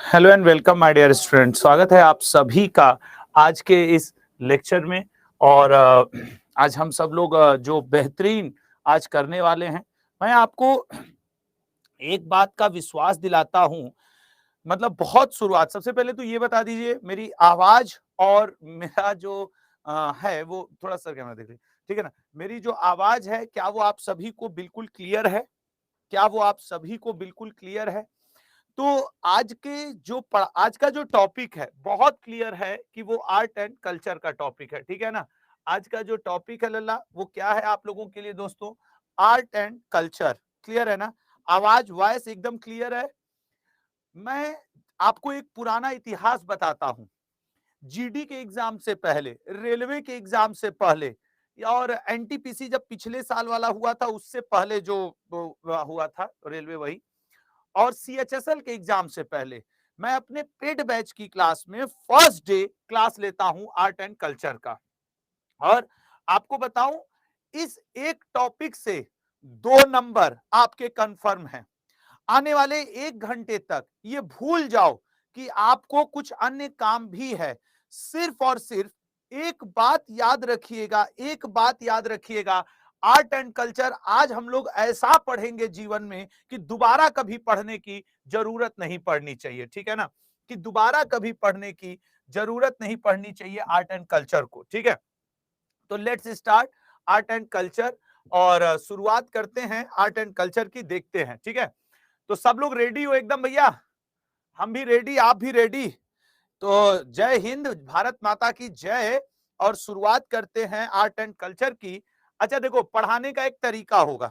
Hello and welcome my dear student. स्वागत है आप सभी का आज के इस लेक्चर में। और आज हम सब लोग जो बेहतरीन आज करने वाले हैं, मैं आपको एक बात का विश्वास दिलाता हूं। मतलब बहुत शुरुआत, सबसे पहले तो ये बता दीजिए मेरी आवाज और मेरा जो है वो थोड़ा सा कैमरा देख लीजिए, ठीक है ना। मेरी जो आवाज है क्या वो आप सभी को बिल्कुल क्लियर है? क्या वो आप सभी को बिल्कुल क्लियर है? तो आज का जो टॉपिक है बहुत क्लियर है कि वो आर्ट एंड कल्चर का टॉपिक है, ठीक है ना। आज का जो टॉपिक है लल्ला वो क्या है आप लोगों के लिए दोस्तों? Art and culture. क्लियर है ना? आवाज वॉइस एकदम क्लियर है। मैं आपको एक पुराना इतिहास बताता हूं। जीडी के एग्जाम से पहले, रेलवे के एग्जाम से पहले, और एनटीपीसी जब पिछले साल वाला हुआ था उससे पहले जो हुआ था रेलवे वही, और सीएचएसएल के एग्जाम से पहले मैं अपने पेड बैच की क्लास में फर्स्ट डे क्लास लेता हूं आर्ट एंड कल्चर का। और आपको बताऊं, इस एक टॉपिक से 2 नंबर आपके कंफर्म हैं। आने वाले 1 घंटे तक ये भूल जाओ कि आपको कुछ अन्य काम भी है। सिर्फ और सिर्फ एक बात याद रखिएगा, एक बात याद रखिएगा, आर्ट एंड कल्चर आज हम लोग ऐसा पढ़ेंगे जीवन में कि दोबारा कभी पढ़ने की जरूरत नहीं पड़नी चाहिए, ठीक है ना। कि दोबारा कभी पढ़ने की जरूरत नहीं पड़नी चाहिए आर्ट एंड कल्चर को, ठीक है। तो let's start art and culture, और शुरुआत करते हैं आर्ट एंड कल्चर की, देखते हैं, ठीक है। तो सब लोग रेडी हो एकदम भैया? हम भी रेडी, आप भी रेडी? तो जय हिंद, भारत माता की जय। और शुरुआत करते हैं आर्ट एंड कल्चर की। अच्छा देखो, पढ़ाने का एक तरीका होगा,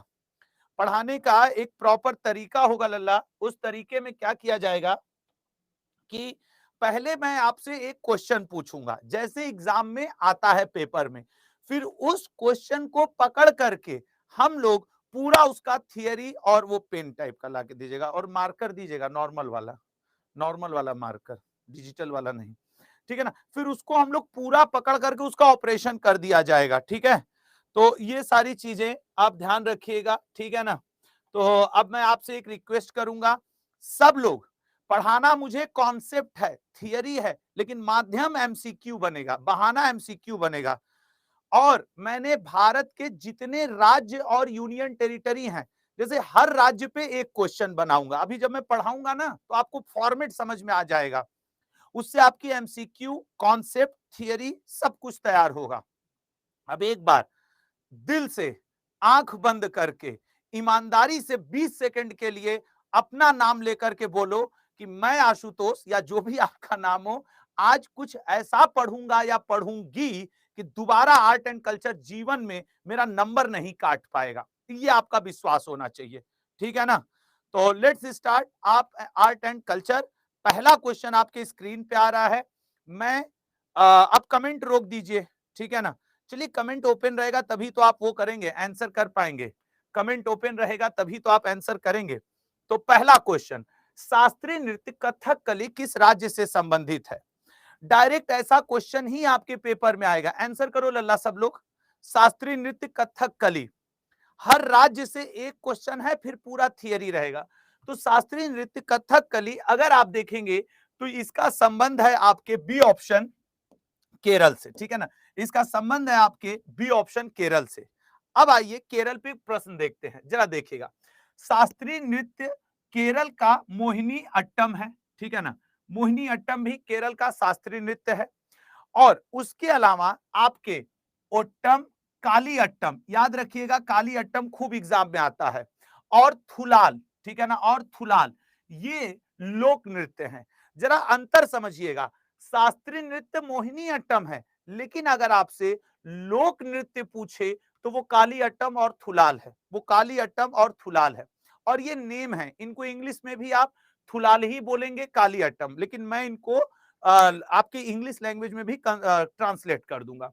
पढ़ाने का एक प्रॉपर तरीका होगा लल्ला। उस तरीके में क्या किया जाएगा कि पहले मैं आपसे एक क्वेश्चन पूछूंगा जैसे एग्जाम में आता है पेपर में, फिर उस क्वेश्चन को पकड़ करके हम लोग पूरा उसका थियरी, और वो पेन टाइप का लाके दीजिएगा और मार्कर दीजिएगा, नॉर्मल वाला, नॉर्मल वाला मार्कर, डिजिटल वाला नहीं, ठीक है ना। फिर उसको हम लोग पूरा पकड़ करके उसका ऑपरेशन कर दिया जाएगा, ठीक है। तो ये सारी चीजें आप ध्यान रखिएगा, ठीक है ना। तो अब मैं आपसे एक रिक्वेस्ट करूंगा, सब लोग, पढ़ाना मुझे कॉन्सेप्ट है, थियरी है, लेकिन माध्यम एमसीक्यू बनेगा, बहाना एमसीक्यू बनेगा। और मैंने भारत के जितने राज्य और यूनियन टेरिटरी हैं, जैसे हर राज्य पे एक क्वेश्चन बनाऊंगा। अभी जब मैं पढ़ाऊंगा ना तो आपको फॉर्मेट समझ में आ जाएगा, उससे आपकी एमसीक्यू, कॉन्सेप्ट, थियरी सब कुछ तैयार होगा। अब एक बार दिल से आंख बंद करके ईमानदारी से 20 सेकंड के लिए अपना नाम लेकर के बोलो कि मैं आशुतोष, या जो भी आपका नाम हो, आज कुछ ऐसा पढ़ूंगा या पढ़ूंगी कि दोबारा आर्ट एंड कल्चर जीवन में मेरा नंबर नहीं काट पाएगा। ये आपका विश्वास होना चाहिए, ठीक है ना। तो लेट्स स्टार्ट आप आर्ट एंड कल्चर। पहला क्वेश्चन आपके स्क्रीन पे आ रहा है। मैं अब कमेंट रोक दीजिए, ठीक है ना। चलिए, कमेंट ओपन रहेगा तभी तो आप वो करेंगे, आंसर कर पाएंगे। कमेंट ओपन रहेगा तभी तो आप आंसर करेंगे। तो पहला क्वेश्चन, शास्त्रीय नृत्य कथक कली किस राज्य से संबंधित है? डायरेक्ट ऐसा क्वेश्चन ही आपके पेपर में आएगा। आंसर करो लल्ला सब लोग। शास्त्रीय नृत्य कथक कली, हर राज्य से एक क्वेश्चन है, फिर पूरा थियरी रहेगा। तो शास्त्रीय नृत्य कथक कली अगर आप देखेंगे तो इसका संबंध है आपके बी ऑप्शन, केरल से, ठीक है ना। इसका संबंध है आपके बी ऑप्शन, केरल से। अब आइए केरल पे प्रश्न देखते हैं, जरा देखिएगा। शास्त्रीय नृत्य केरल का मोहिनी अट्टम है, ठीक है ना। मोहिनी अट्टम भी केरल का शास्त्रीय नृत्य है। और उसके अलावा आपके ओट्टम, काली अट्टम, याद रखिएगा काली अट्टम खूब एग्जाम में आता है, और थुलाल, ठीक है ना, और थुलाल, ये लोक नृत्य हैं। जरा अंतर समझिएगा, शास्त्रीय नृत्य मोहिनी अट्टम है, लेकिन अगर आपसे लोक नृत्य पूछे तो वो काली अट्टम और थुलाल है, वो काली अट्टम और थुलाल है। और ये नेम है, इनको इंग्लिश में भी आप थुलाल ही बोलेंगे, काली अट्टम, लेकिन मैं इनको आपके इंग्लिश लैंग्वेज में भी ट्रांसलेट कर दूंगा।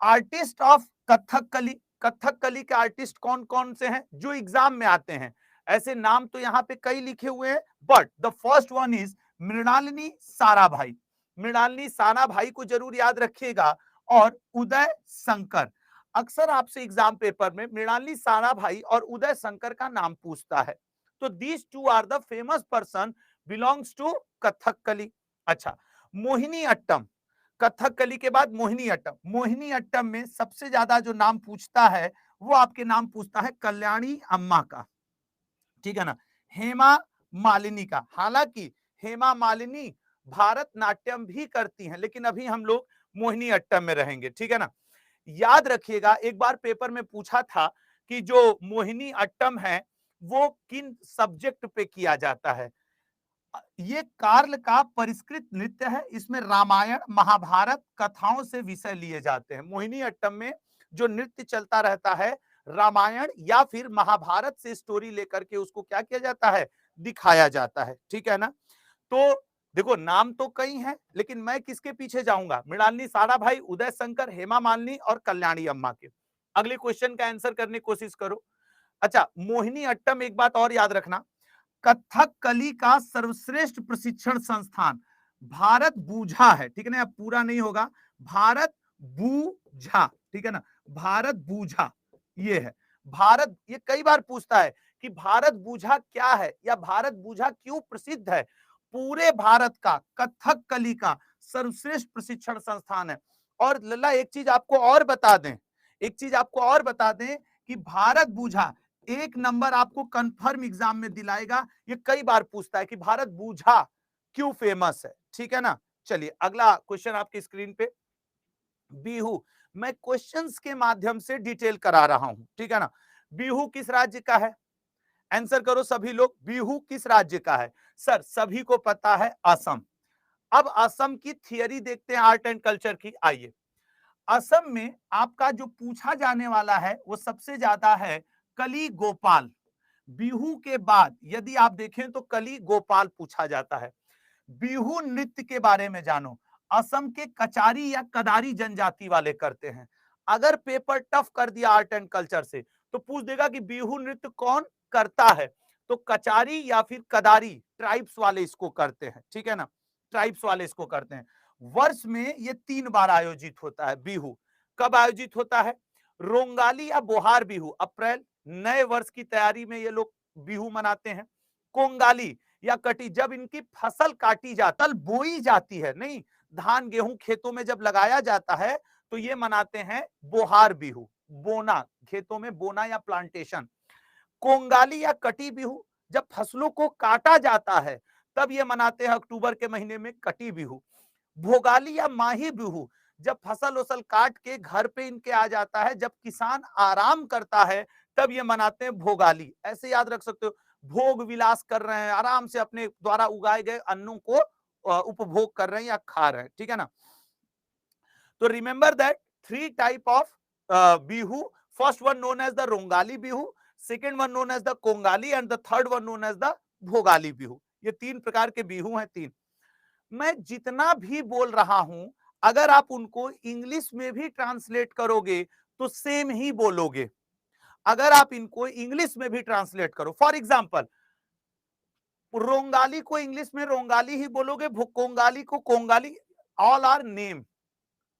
आर्टिस्ट ऑफ कथकली, कथकली के आर्टिस्ट कौन कौन से हैं जो एग्जाम में आते हैं? ऐसे नाम तो यहाँ पे कई लिखे हुए हैं, but the first one is Mrinalini Sarabhai. Mrinalini Sarabhai को जरूर याद रखिएगा, और उदय शंकर। अक्सर आपसे एग्जाम पेपर में मृणालिनी साराभाई और उदय शंकर का नाम पूछता है। तो these two are the famous person belongs to Kathakali. अच्छा, मोहिनी अट्टम, कथकली के बाद मोहिनी अट्टम। मोहिनी अट्टम में सबसे ज्यादा जो नाम पूछता है वो आपके नाम पूछता है कल्याणी अम्मा का, ठीक है ना, हेमा मालिनी का। हालांकि हेमा मालिनी भारतनाट्यम भी करती हैं, लेकिन अभी हम लोग मोहिनी अट्टम में रहेंगे, ठीक है ना। याद रखिएगा, एक बार पेपर में पूछा था कि जो मोहिनी अट्टम है वो किन सब्जेक्ट पे किया जाता है। ये कार्ल का परिष्कृत नृत्य है, इसमें रामायण महाभारत कथाओं से विषय लिए जाते हैं। मोहिनी अट्टम में जो नृत्य चलता रहता है रामायण या फिर महाभारत से स्टोरी लेकर के उसको क्या किया जाता है, दिखाया जाता है, ठीक है ना। तो देखो नाम तो कई हैं, लेकिन मैं किसके पीछे जाऊंगा, मृणालिनी साराभाई, उदय शंकर, हेमा मालिनी और कल्याणी अम्मा के। अगले क्वेश्चन का आंसर करने की कोशिश करो। अच्छा, मोहिनी अट्टम एक बात और याद रखना, कथकली का सर्वश्रेष्ठ प्रशिक्षण संस्थान भारत बूझा है, ठीक है ना, पूरा नहीं होगा, भारत बूझा, ठीक है ना, भारत बूझा ये है। भारत, ये कई बार पूछता है कि भारत बूझा क्या है या भारत बूझा क्यों प्रसिद्ध है। पूरे भारत का कथकली का सर्वश्रेष्ठ प्रशिक्षण संस्थान है। और लल्ला एक चीज आपको और बता दें, एक चीज आपको और बता दें कि भारत बूझा एक नंबर आपको कंफर्म एग्जाम में दिलाएगा। ये कई बार पूछता है कि भारत बूझा क्यों फेमस है, ठीक है ना। चलिए अगला क्वेश्चन आपकी स्क्रीन पे, बिहू। मैं क्वेश्चंस के माध्यम से डिटेल करा रहा हूं, ठीक है ना। बिहू किस राज्य का है, आंसर करो सभी लोग, बिहू किस राज्य का है। सर सभी को पता है असम। अब असम की थियरी देखते हैं आर्ट एंड कल्चर की। आइए, असम में आपका जो पूछा जाने वाला है वो सबसे ज्यादा है कली गोपाल। बिहू के बाद यदि आप देखें तो कली गोपाल पूछा जाता है। बिहू नृत्य के बारे में जानो, असम के कचारी या कदारी जनजाति वाले करते हैं। अगर पेपर टफ कर दिया आर्ट एंड कल्चर से तो पूछ देगा कि बिहू नृत्य कौन करता है, तो कचारी या फिर कदारी ट्राइब्स वाले इसको करते हैं, ठीक है ना, ट्राइब्स वाले इसको करते हैं। वर्ष में ये 3 बार आयोजित होता है बिहू। कब आयोजित होता है, रोंगाली या बोहार बिहू अप्रैल, नए वर्ष की तैयारी में ये लोग बिहू मनाते हैं। कोंगाली या कटी, जब इनकी फसल काटी जाती, तल बोई जाती है, नहीं धान गेहूं खेतों में जब लगाया जाता है तो ये मनाते हैं बोहार बिहू, बोना, खेतों में बोना या प्लांटेशन। कोंगाली या कटी बिहू, जब फसलों को काटा जाता है तब ये मनाते हैं अक्टूबर के महीने में कटी बिहू। भोगाली या माही बिहू, जब फसल उसल काट के घर पे इनके आ जाता है, जब किसान आराम करता है तब ये मनाते हैं भोगाली। ऐसे याद रख सकते हो, भोग विलास कर रहे हैं, आराम से अपने द्वारा उगाए गए अन्नों को उपभोग कर रहे हैं या खा रहे हैं, ठीक है ना। तो remember that 3 type of Bihu, first one known as the Rongali Bihu, second one known as the Kongali and the third one known as the Bhogali Bihu. ये 3 प्रकार के बिहू हैं, 3। मैं जितना भी बोल रहा हूं अगर आप उनको इंग्लिश में भी ट्रांसलेट करोगे तो सेम ही बोलोगे। अगर आप इनको इंग्लिश में भी ट्रांसलेट करो, फॉर एग्जाम्पल रोंगाली को इंग्लिश में रोंगाली ही बोलोगे, कोंगाली को कोंगाली, ऑल आर नेम,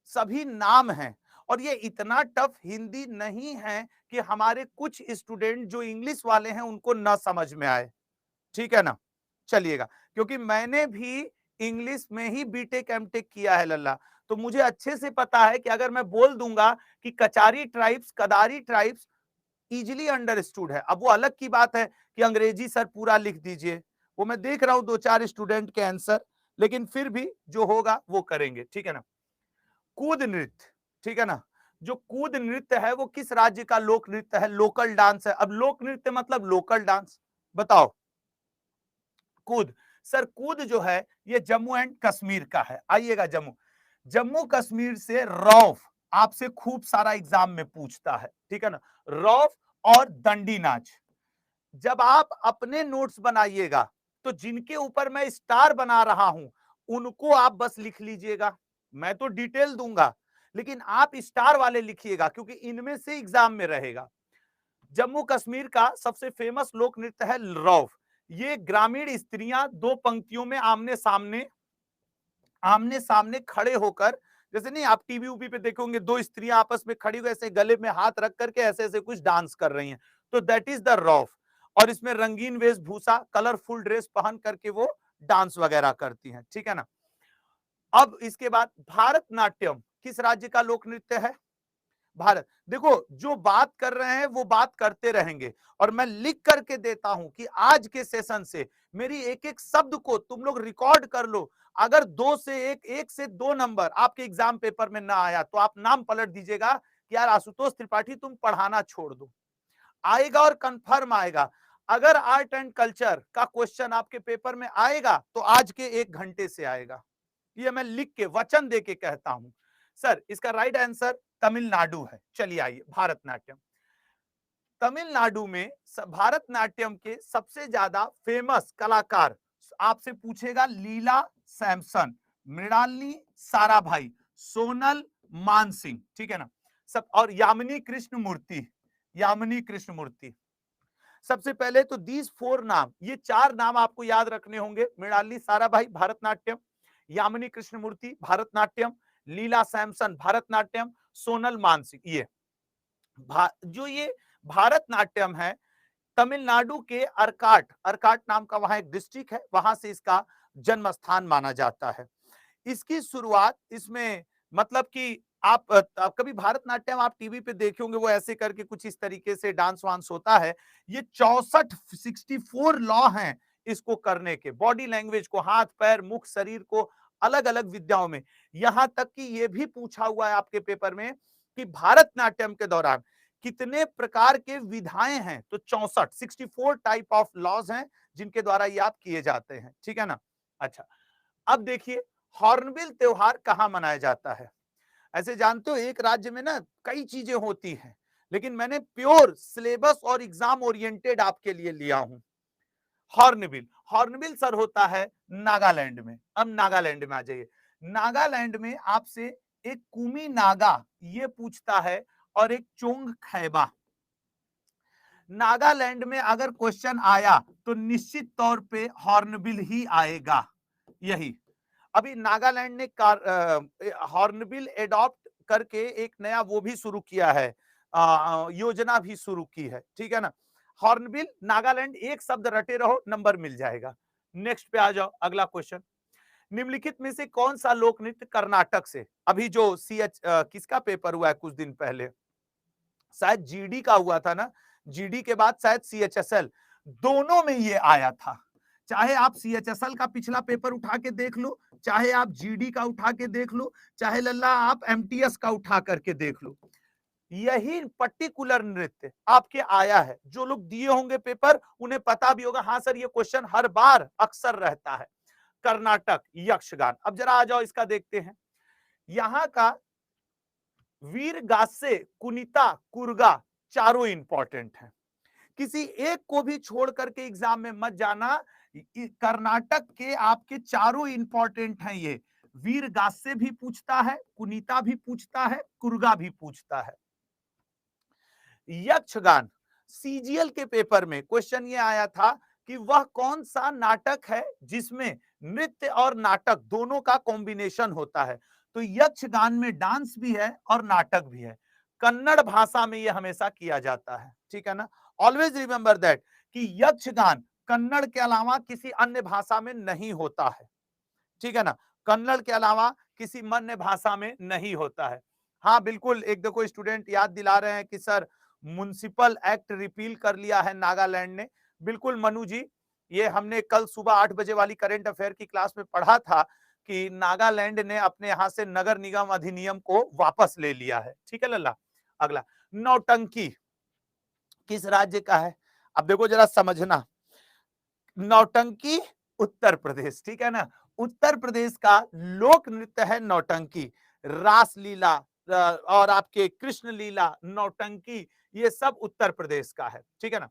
सभी नाम हैं। और ये इतना टफ हिंदी नहीं है कि हमारे कुछ स्टूडेंट जो इंग्लिश वाले हैं उनको ना समझ में आए, ठीक है ना। चलिएगा, क्योंकि मैंने भी इंग्लिश में ही बीटेक एमटेक किया है लल्ला, तो मुझे अच्छे से पता है कि अगर मैं बोल दूंगा कि Kachari tribes Kadari tribes easily understood है। अब वो अलग की बात है कि अंग्रेजी सर पूरा लिख दीजिए, वो मैं देख रहा हूं 2-4 स्टूडेंट के आंसर, लेकिन फिर भी जो होगा वो करेंगे, ठीक है ना। कूद नृत्य, ठीक है ना, जो कूद नृत्य है वो किस राज्य का लोक नृत्य है, लोकल डांस है। अब लोक नृत्य मतलब लोकल डांस, बताओ। कूद, सर कूद जो है ये जम्मू एंड कश्मीर का है। आइएगा, जम्मू, जम्मू कश्मीर से रौफ आपसे खूब सारा एग्जाम में पूछता है, ठीक है ना, रौफ और दंडी नाच। जब आप अपने नोट्स बनाइएगा तो जिनके ऊपर मैं स्टार बना रहा हूं उनको आप बस लिख लीजिएगा, मैं तो डिटेल दूंगा लेकिन आप स्टार वाले लिखिएगा क्योंकि इनमें से एग्जाम में रहेगा। जम्मू कश्मीर का सबसे फेमस लोक नृत्य है रौफ। ये ग्रामीण स्त्रियां 2 पंक्तियों में आमने सामने खड़े होकर, जैसे नहीं आप टीवी ऊवी पे देखोगे 2 स्त्रियां आपस में खड़ी हुई ऐसे गले में हाथ रख करके ऐसे ऐसे कुछ डांस कर रही हैं, तो दैट इज द रौफ। और इसमें रंगीन वेशभूषा कलरफुल ड्रेस पहन करके वो डांस वगैरह करती हैं, ठीक है ना। अब इसके बाद भारतनाट्यम किस राज्य का लोक नृत्य है? भारत। देखो जो बात कर रहे हैं वो बात करते रहेंगे, और मैं लिख करके देता हूं कि आज के सेशन से मेरी एक एक शब्द को तुम लोग रिकॉर्ड कर लो। अगर 2 से 1, 1 से 2 नंबर आपके एग्जाम पेपर में ना आया तो आप नाम पलट दीजिएगा कि यार आशुतोष त्रिपाठी तुम पढ़ाना छोड़ दो। आएगा और कंफर्म आएगा। अगर आर्ट एंड कल्चर का क्वेश्चन आपके पेपर में आएगा तो आज के 1 घंटे से आएगा। ये मैं लिख के वचन दे के कहता हूं। सर इसका राइट आंसर तमिलनाडु है। चलिए आइए, भारतनाट्यम। तमिलनाडु में भारतनाट्यम के सबसे ज्यादा फेमस कलाकार आपसे पूछेगा लीला सैमसन, मृणालिनी साराभाई, सोनल मानसिंह, ठीक है ना सब, और यामिनी कृष्णमूर्ति। यामिनी कृष्णमूर्ति सबसे पहले तो दीज 4 नाम, ये 4 नाम आपको याद रखने होंगे। मृणालिनी साराभाई भारतनाट्यम, यामिनी कृष्णमूर्ति भारतनाट्यम, लीला सैमसन भारतनाट्यम, सोनल मानसिंह। ये जो ये भारतनाट्यम है तमिलनाडु के अर्काट, अर्काट नाम का वहां एक डिस्ट्रिक्ट है, वहां से इसका जन्म स्थान माना जाता है। इसकी शुरुआत इसमें मतलब कि आप कभी भारतनाट्यम आप टीवी पे देखे होंगे, वो ऐसे करके कुछ इस तरीके से डांस वांस होता है। ये 64 लॉ हैं इसको करने के, बॉडी लैंग्वेज को, हाथ पैर मुख शरीर को अलग अलग विद्याओं में। यहां तक कि ये भी पूछा हुआ है आपके पेपर में कि भारतनाट्यम के दौरान कितने प्रकार के विधाएं हैं, तो 64 टाइप ऑफ लॉज हैं जिनके द्वारा ये आप किए जाते हैं, ठीक है ना। अच्छा अब देखिए हॉर्नबिल त्योहार कहां मनाया जाता है। ऐसे जानते हो एक राज्य में ना कई चीजें होती हैं, लेकिन मैंने प्योर सिलेबस और एग्जाम ओरिएंटेड आपके लिए लिया हूं। हॉर्नबिल, हॉर्नबिल सर होता है नागालैंड में। अब नागालैंड में आ जाइए। नागालैंड में आपसे एक कुमी नागा ये पूछता है और एक चोंग खैबा। नागालैंड में अगर क्वेश्चन आया तो निश्चित तौर पे हॉर्नबिल ही आएगा। यही अभी नागालैंड ने हॉर्नबिल एडॉप्ट करके एक नया वो भी शुरू किया है, योजना भी शुरू की है, ठीक है ना। हॉर्नबिल नागालैंड, एक शब्द रटे रहो नंबर मिल जाएगा। नेक्स्ट पे आ जाओ, अगला क्वेश्चन। निम्नलिखित में से कौन सा लोक नृत्य कर्नाटक से, अभी जो किसका पेपर हुआ है कुछ दिन पहले, शायद जीडी का हुआ था ना, जीडी के बाद शायद सीएचएसएल, दोनों में ये आया था। चाहे आप सीएचएसएल का पिछला पेपर उठा के देख लो, चाहे आप जीडी का उठा के देख लो, चाहे लल्ला आप एमटीएस का उठा करके देख लो, यही पर्टिकुलर नृत्य आपके आया है। जो लोग दिए होंगे पेपर उन्हें पता भी होगा, हाँ सर ये क्वेश्चन हर बार अक्सर रहता है। कर्नाटक यक्षगान। अब जरा आ जाओ इसका देखते हैं। यहां का वीर गासे, कुनिता, कुर्गा चारों इंपॉर्टेंट हैं, किसी एक को भी छोड़ करके एग्जाम में मत जाना। कर्नाटक के आपके चारों इंपॉर्टेंट हैं। ये वीर गासे भी पूछता है, कुनीता भी पूछता है, कुर्गा भी पूछता है। यक्षगान, सीजीएल के पेपर में क्वेश्चन ये आया था कि वह कौन सा नाटक है जिसमें नृत्य और नाटक दोनों का कॉम्बिनेशन होता है। तो यक्षगान में डांस भी है और नाटक भी है। कन्नड़ भाषा में यह हमेशा किया जाता है, ठीक है ना। ऑलवेज रिमेंबर दैट कि यक्षगान कन्नड़ के अलावा किसी अन्य भाषा में नहीं होता है, ठीक है ना। कन्नड़ के अलावा किसी अन्य भाषा में नहीं होता है। हाँ बिल्कुल, एक देखो स्टूडेंट याद दिला रहे हैं कि सर म्युनिसिपल एक्ट रिपील कर लिया है नागालैंड ने। बिल्कुल मनु जी, ये हमने कल सुबह 8 बजे वाली करंट अफेयर की क्लास में पढ़ा था कि नागालैंड ने अपने यहां से नगर निगम अधिनियम को वापस ले लिया है, ठीक है लल्ला। अगला, नौटंकी किस राज्य का है? अब देखो जरा समझना, नौटंकी उत्तर प्रदेश, ठीक है ना। उत्तर प्रदेश का लोक नृत्य है नौटंकी। रासलीला और आपके कृष्ण लीला, नौटंकी, ये सब उत्तर प्रदेश का है, ठीक है ना।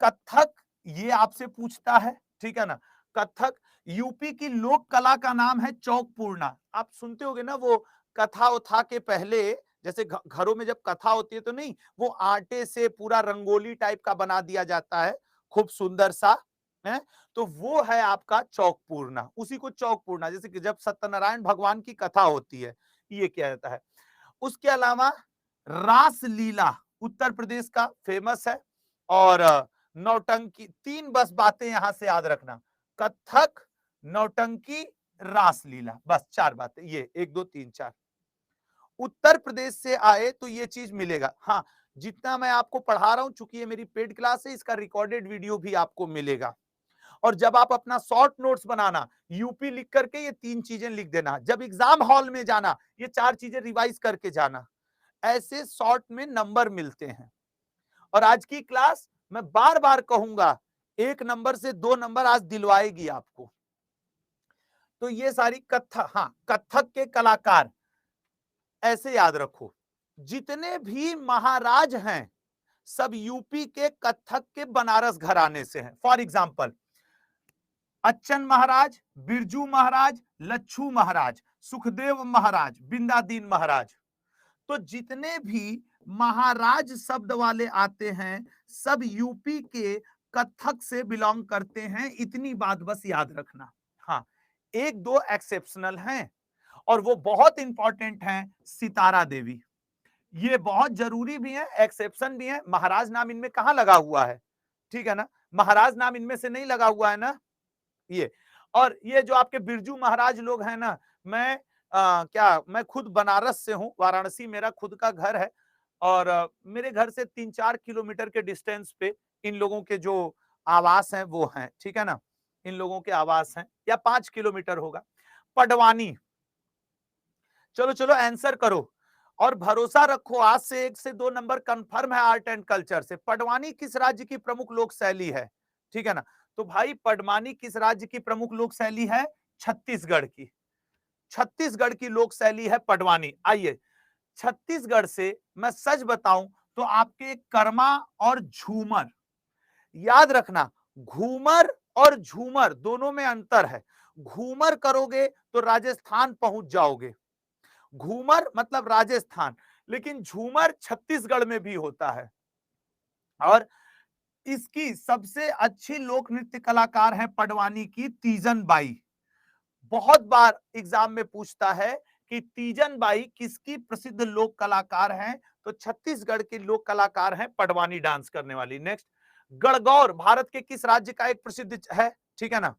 कथक ये आपसे पूछता है, ठीक है ना। कथक यूपी की लोक कला का नाम है चौकपूर्णा। आप सुनते होगे ना वो कथा उथा के पहले, जैसे घरों में जब कथा होती है तो नहीं, वो आटे से पूरा रंगोली टाइप का बना दिया जाता है, खूब सुंदर सा है। तो वो है आपका चौकपूर्णा, उसी को चौकपूर्णा, जैसे कि जब सत्यनारायण भगवान की कथा होती है ये किया जाता है। उसके अलावा रासलीला उत्तर प्रदेश का फेमस है। और नौटंकी, 3 बस बातें यहां से याद रखना, कथक, नौटंकी, रासलीला, बस 4 बातें, ये 1 2 3 4। उत्तर प्रदेश से आए तो ये चीज मिलेगा। हाँ, जितना मैं आपको पढ़ा रहा हूं, चूंकि ये मेरी पेड क्लास है, इसका रिकॉर्डेड वीडियो भी आपको मिलेगा। और जब आप अपना शॉर्ट नोट्स बनाना, यूपी लिख करके ये 3 चीजें लिख देना, जब एग्जाम हॉल में जाना ये 4 चीजें रिवाइज करके जाना। ऐसे शॉर्ट में नंबर मिलते हैं। और आज की क्लास मैं बार बार कहूंगा, 1 नंबर से 2 नंबर आज दिलवाएगी आपको। तो ये सारी कथक, हाँ, कथक के कलाकार ऐसे याद रखो, जितने भी महाराज हैं सब यूपी के कथक के बनारस घराने से हैं। फॉर एग्जाम्पल, अच्छन महाराज, बिरजू महाराज, लच्छू महाराज, सुखदेव महाराज, बिंदादीन महाराज। तो जितने भी महाराज शब्द वाले आते हैं सब यूपी के कथक से बिलोंग करते हैं। इतनी बात बस याद रखना। हाँ, 1 2 एक्सेप्शनल हैं और वो बहुत इंपॉर्टेंट हैं। सितारा देवी, ये बहुत जरूरी भी है, एक्सेप्शन भी है। महाराज नाम इनमें कहां लगा हुआ है? ठीक है ना, महाराज नाम इनमें से नहीं लगा हुआ है ना ये। और ये जो आपके बिरजू महाराज लोग हैं ना, मैं खुद बनारस से हूं, वाराणसी मेरा खुद का घर है। और मेरे घर से 3-4 किलोमीटर के डिस्टेंस पे इन लोगों के जो आवास हैं वो हैं। ठीक है ना, इन लोगों के आवास हैं, या 5 किलोमीटर होगा। पडवानी, चलो चलो आंसर करो और भरोसा रखो, आज से 1 से 2 नंबर कंफर्म है आर्ट एंड कल्चर से। पडवानी किस राज्य की प्रमुख लोक शैली है? ठीक है ना, तो भाई पडवानी किस राज्य की प्रमुख लोक शैली है? छत्तीसगढ़ की। छत्तीसगढ़ की लोक शैली है पडवानी। आइए, छत्तीसगढ़ से मैं सच बताऊं तो आपके कर्मा और झूमर याद रखना। घूमर और झूमर दोनों में अंतर है। घूमर करोगे तो राजस्थान पहुंच जाओगे, घूमर मतलब राजस्थान, लेकिन झूमर छत्तीसगढ़ में भी होता है। और इसकी सबसे अच्छी लोक नृत्य कलाकार है पडवानी की तीजन बाई। बहुत बार एग्जाम में पूछता है कि तीजन बाई किसकी प्रसिद्ध लोक कलाकार हैं? तो छत्तीसगढ़ के लोक कलाकार हैं पडवानी डांस करने वाली। नेक्स्ट, गणगौर भारत के किस राज्य का एक प्रसिद्ध है? ठीक है ना,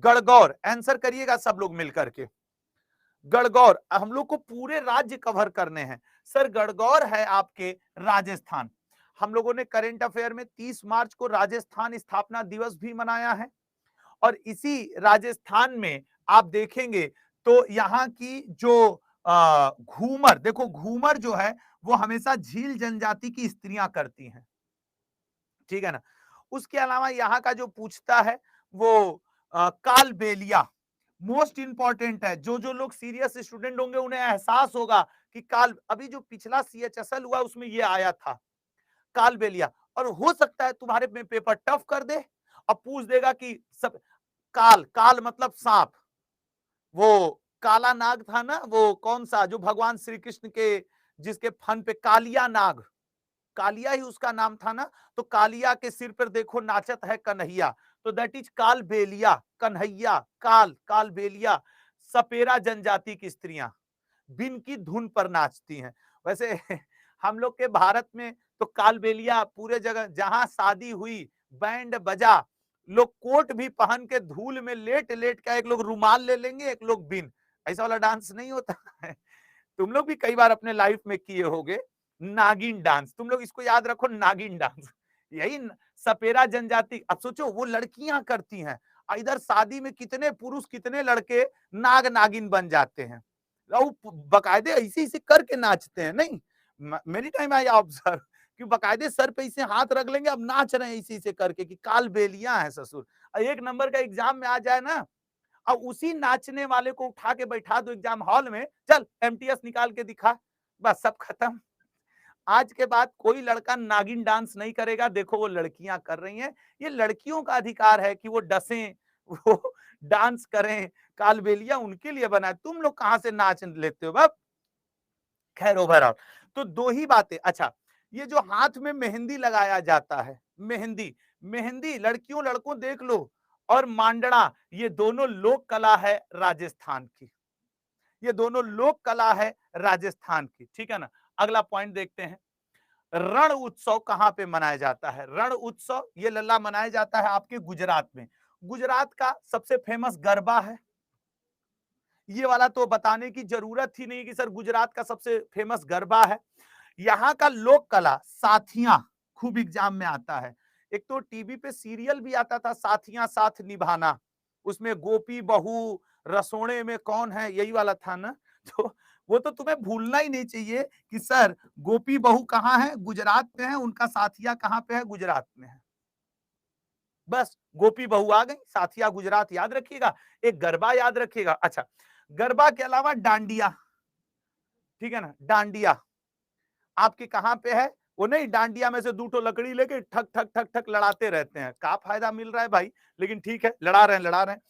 गणगौर आंसर करिएगा सब लोग मिलकर के। गणगौर, हम लोग को पूरे राज्य कवर करने हैं सर। गणगौर है आपके राजस्थान। हम लोगों ने करंट अफेयर में 30 मार्च को राजस्थान स्थापना दिवस भी मनाया है। और इसी राजस्थान में आप देखेंगे तो यहाँ की जो घूमर, देखो घूमर जो है वो हमेशा झील जनजाति की स्त्रियां करती हैं। ठीक है ना, उसके अलावा यहाँ का जो पूछता है वो कालबेलिया मोस्ट इंपॉर्टेंट है। जो जो लोग सीरियस स्टूडेंट होंगे उन्हें एहसास होगा कि अभी जो पिछला CHSL हुआ उसमें ये आया था कालबेलिया। और हो सकता है तुम्हारे में पेपर टफ कर दे और पूछ देगा कि सब काल मतलब सांप। वो काला नाग था ना, वो कौन सा जो भगवान श्री कृष्ण के जिसके फन पे कालिया नाग, कालिया ही उसका नाम था ना। तो कालिया के सिर पर देखो नाचत है कन्हैया, तो दैट इज कालबेलिया। कन्हैया, कालबेलिया सपेरा जनजाति की स्त्रियां बिन की धुन पर नाचती हैं। वैसे हम लोग के भारत में तो कालबेलिया पूरे जगह जहां शादी हुई, बैंड बजा, लोग कोट भी पहन के धूल में लेट लेट के, एक लोग रुमाल ले लेंगे, एक लोग बिन। ऐसा वाला डांस नहीं होता है। तुम लोग भी कई बार अपने लाइफ में किए होगे नागिन डांस। तुम लोग इसको याद रखो, नागिन डांस यही सपेरा जनजाति। अब सोचो वो लड़कियां करती हैं, इधर शादी में कितने पुरुष कितने लड़के नाग नागिन बन जाते हैं, बकायदे ऐसे ऐसे करके नाचते हैं। नहीं, मेनी टाइम आई ऑब्जर्व कि बकायदे सर पे इसे हाथ रख लेंगे, अब नाच रहे हैं इसी से करके कि कालबेलियां हैं ससुर। 1 नंबर का एग्जाम में आ जाए ना, अब उसी नाचने वाले को उठा के बैठा दो एग्जाम हॉल में, चल MTS निकाल के दिखा, बस सब खत्म। आज के बाद कोई लड़का नागिन डांस नहीं करेगा। देखो वो लड़कियां कर रही हैं, ये लड़कियों का अधिकार है कि वो डसें, वो डांस करें। कालबेलिया उनके लिए बना है, तुम लोग कहां से नाच लेते हो बाप। खैर ओवरऑल तो 2 ही बातें। अच्छा, ये जो हाथ में मेहंदी लगाया जाता है, मेहंदी मेहंदी लड़कियों लड़कों देख लो, और मांडना, ये दोनों लोक कला है राजस्थान की। ये दोनों लोक कला है राजस्थान की। ठीक है ना, अगला पॉइंट देखते हैं। रण उत्सव कहां पे मनाया जाता है? रण उत्सव ये लल्ला मनाया जाता है आपके गुजरात में। गुजरात का सबसे फेमस गरबा है। ये वाला तो बताने की जरूरत ही नहीं कि सर गुजरात का सबसे फेमस गरबा है। यहाँ का लोक कला साथियां खूब एग्जाम में आता है। एक तो टीवी पे सीरियल भी आता था साथियां साथ निभाना, उसमें गोपी बहू रसोड़े में कौन है यही वाला था ना। तो वो तो तुम्हें भूलना ही नहीं चाहिए कि सर गोपी बहू कहाँ है, गुजरात में है, उनका साथिया कहाँ पे है, गुजरात में है। बस गोपी बहू आ गई, साथिया गुजरात याद रखिएगा, एक गरबा याद रखिएगा। अच्छा, गरबा के अलावा डांडिया, ठीक है ना, डांडिया आपके कहां पे है, वो नहीं डांडिया में से 2 लकड़ी लेके ठक ठक ठक ठक लड़ाते रहते हैं, क्या फायदा मिल रहा है भाई, लेकिन ठीक है लड़ा रहे हैं लड़ा रहे हैं।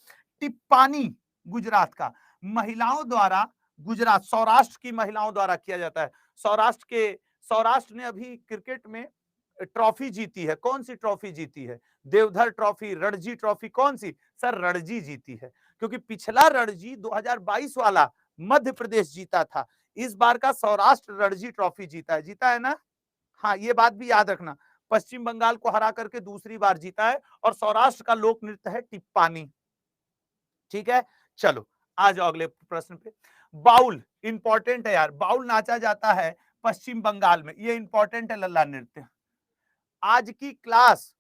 टिप्पानी गुजरात का महिलाओं द्वारा, गुजरात सौराष्ट्र की महिलाओं द्वारा किया जाता है। सौराष्ट्र ने अभी क्रिकेट में ट्रॉफी जीती है। कौन सी ट्रॉफी जीती है? देवधर ट्रॉफी, रणजी ट्रॉफी, कौन सी? सर रणजी जीती है, क्योंकि पिछला रणजी 2022 वाला मध्य प्रदेश जीता था, इस बार का सौराष्ट्र रणजी ट्रॉफी जीता है ना। हाँ, ये बात भी याद रखना, पश्चिम बंगाल को हरा करके दूसरी बार जीता है, और सौराष्ट्र का लोक नृत्य है टिप्पानी। ठीक है, चलो आ जाओ अगले प्रश्न पे। बाउल इंपॉर्टेंट है यार, बाउल नाचा जाता है पश्चिम बंगाल में, ये इंपॉर्टेंट है लल्ला नृत्य। आज की क्लास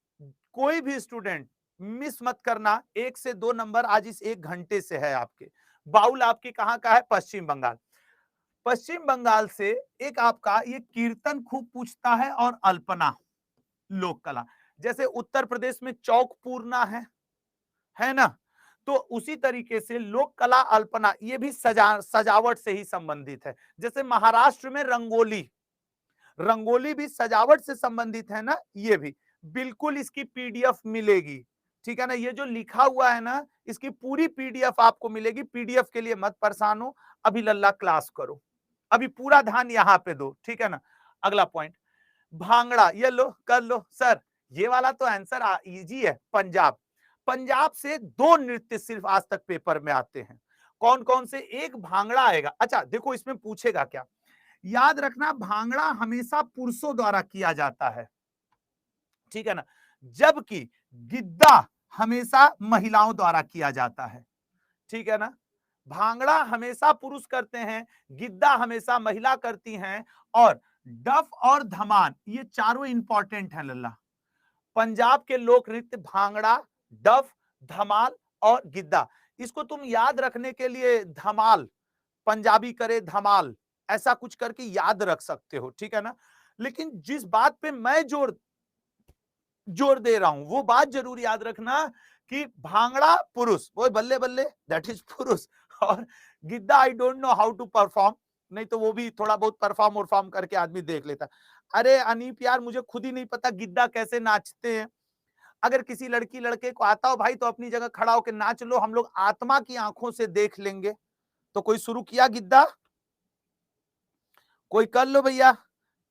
कोई भी स्टूडेंट मिस मत करना, 1 से 2 नंबर आज इस 1 घंटे से है आपके। बाउल आपके कहां का है? पश्चिम बंगाल। पश्चिम बंगाल से एक आपका ये कीर्तन खूब पूछता है, और अल्पना लोक कला, जैसे उत्तर प्रदेश में चौक पूरना है ना, तो उसी तरीके से लोक कला अल्पना ये भी सजावट से ही संबंधित है। जैसे महाराष्ट्र में रंगोली, रंगोली भी सजावट से संबंधित है ना, ये भी बिल्कुल इसकी पीडीएफ मिलेगी, ठीक है ना। ये जो लिखा हुआ है ना, इसकी पूरी पीडीएफ आपको मिलेगी। पीडीएफ के लिए मत परेशान हो, अभी लल्ला क्लास करो, अभी पूरा ध्यान यहां पे दो, ठीक है ना। अगला पॉइंट, भांगड़ा, ये लो कर लो सर, ये वाला तो आंसर इजी है। पंजाब, पंजाब से 2 नृत्य सिर्फ आज तक पेपर में आते हैं। कौन कौन से? एक भांगड़ा आएगा। अच्छा देखो इसमें पूछेगा क्या, याद रखना भांगड़ा हमेशा पुरुषों द्वारा किया जाता है, ठीक है ना, जबकि गिद्दा हमेशा महिलाओं द्वारा किया जाता है, ठीक है ना। भांगड़ा हमेशा पुरुष करते हैं, गिद्दा हमेशा महिला करती हैं, और डफ और धमान ये चारों इंपॉर्टेंट हैं लल्ला। पंजाब के लोक नृत्य भांगड़ा, डफ, धमाल और गिद्दा। इसको तुम याद रखने के लिए धमाल, पंजाबी करे धमाल, ऐसा कुछ करके याद रख सकते हो, ठीक है ना। लेकिन जिस बात पे मैं जोर दे रहा हूं वो बात जरूर याद रखना कि भांगड़ा पुरुष, वो बल्ले बल्ले दैट इज पुरुष, और Giddha I don't know how to perform, नहीं तो वो भी थोड़ा बहुत परफॉर्म करके आदमी देख लेता। अरे अनीप यार, मुझे खुद ही नहीं पता गिद्दा कैसे नाचते हैं। अगर किसी लड़की लड़के को आता हो भाई तो अपनी जगह खड़ा होकर नाच लो, हम लोग आत्मा की आंखों से देख लेंगे। तो कोई शुरू किया गिद्दा? कोई कर लो भैया।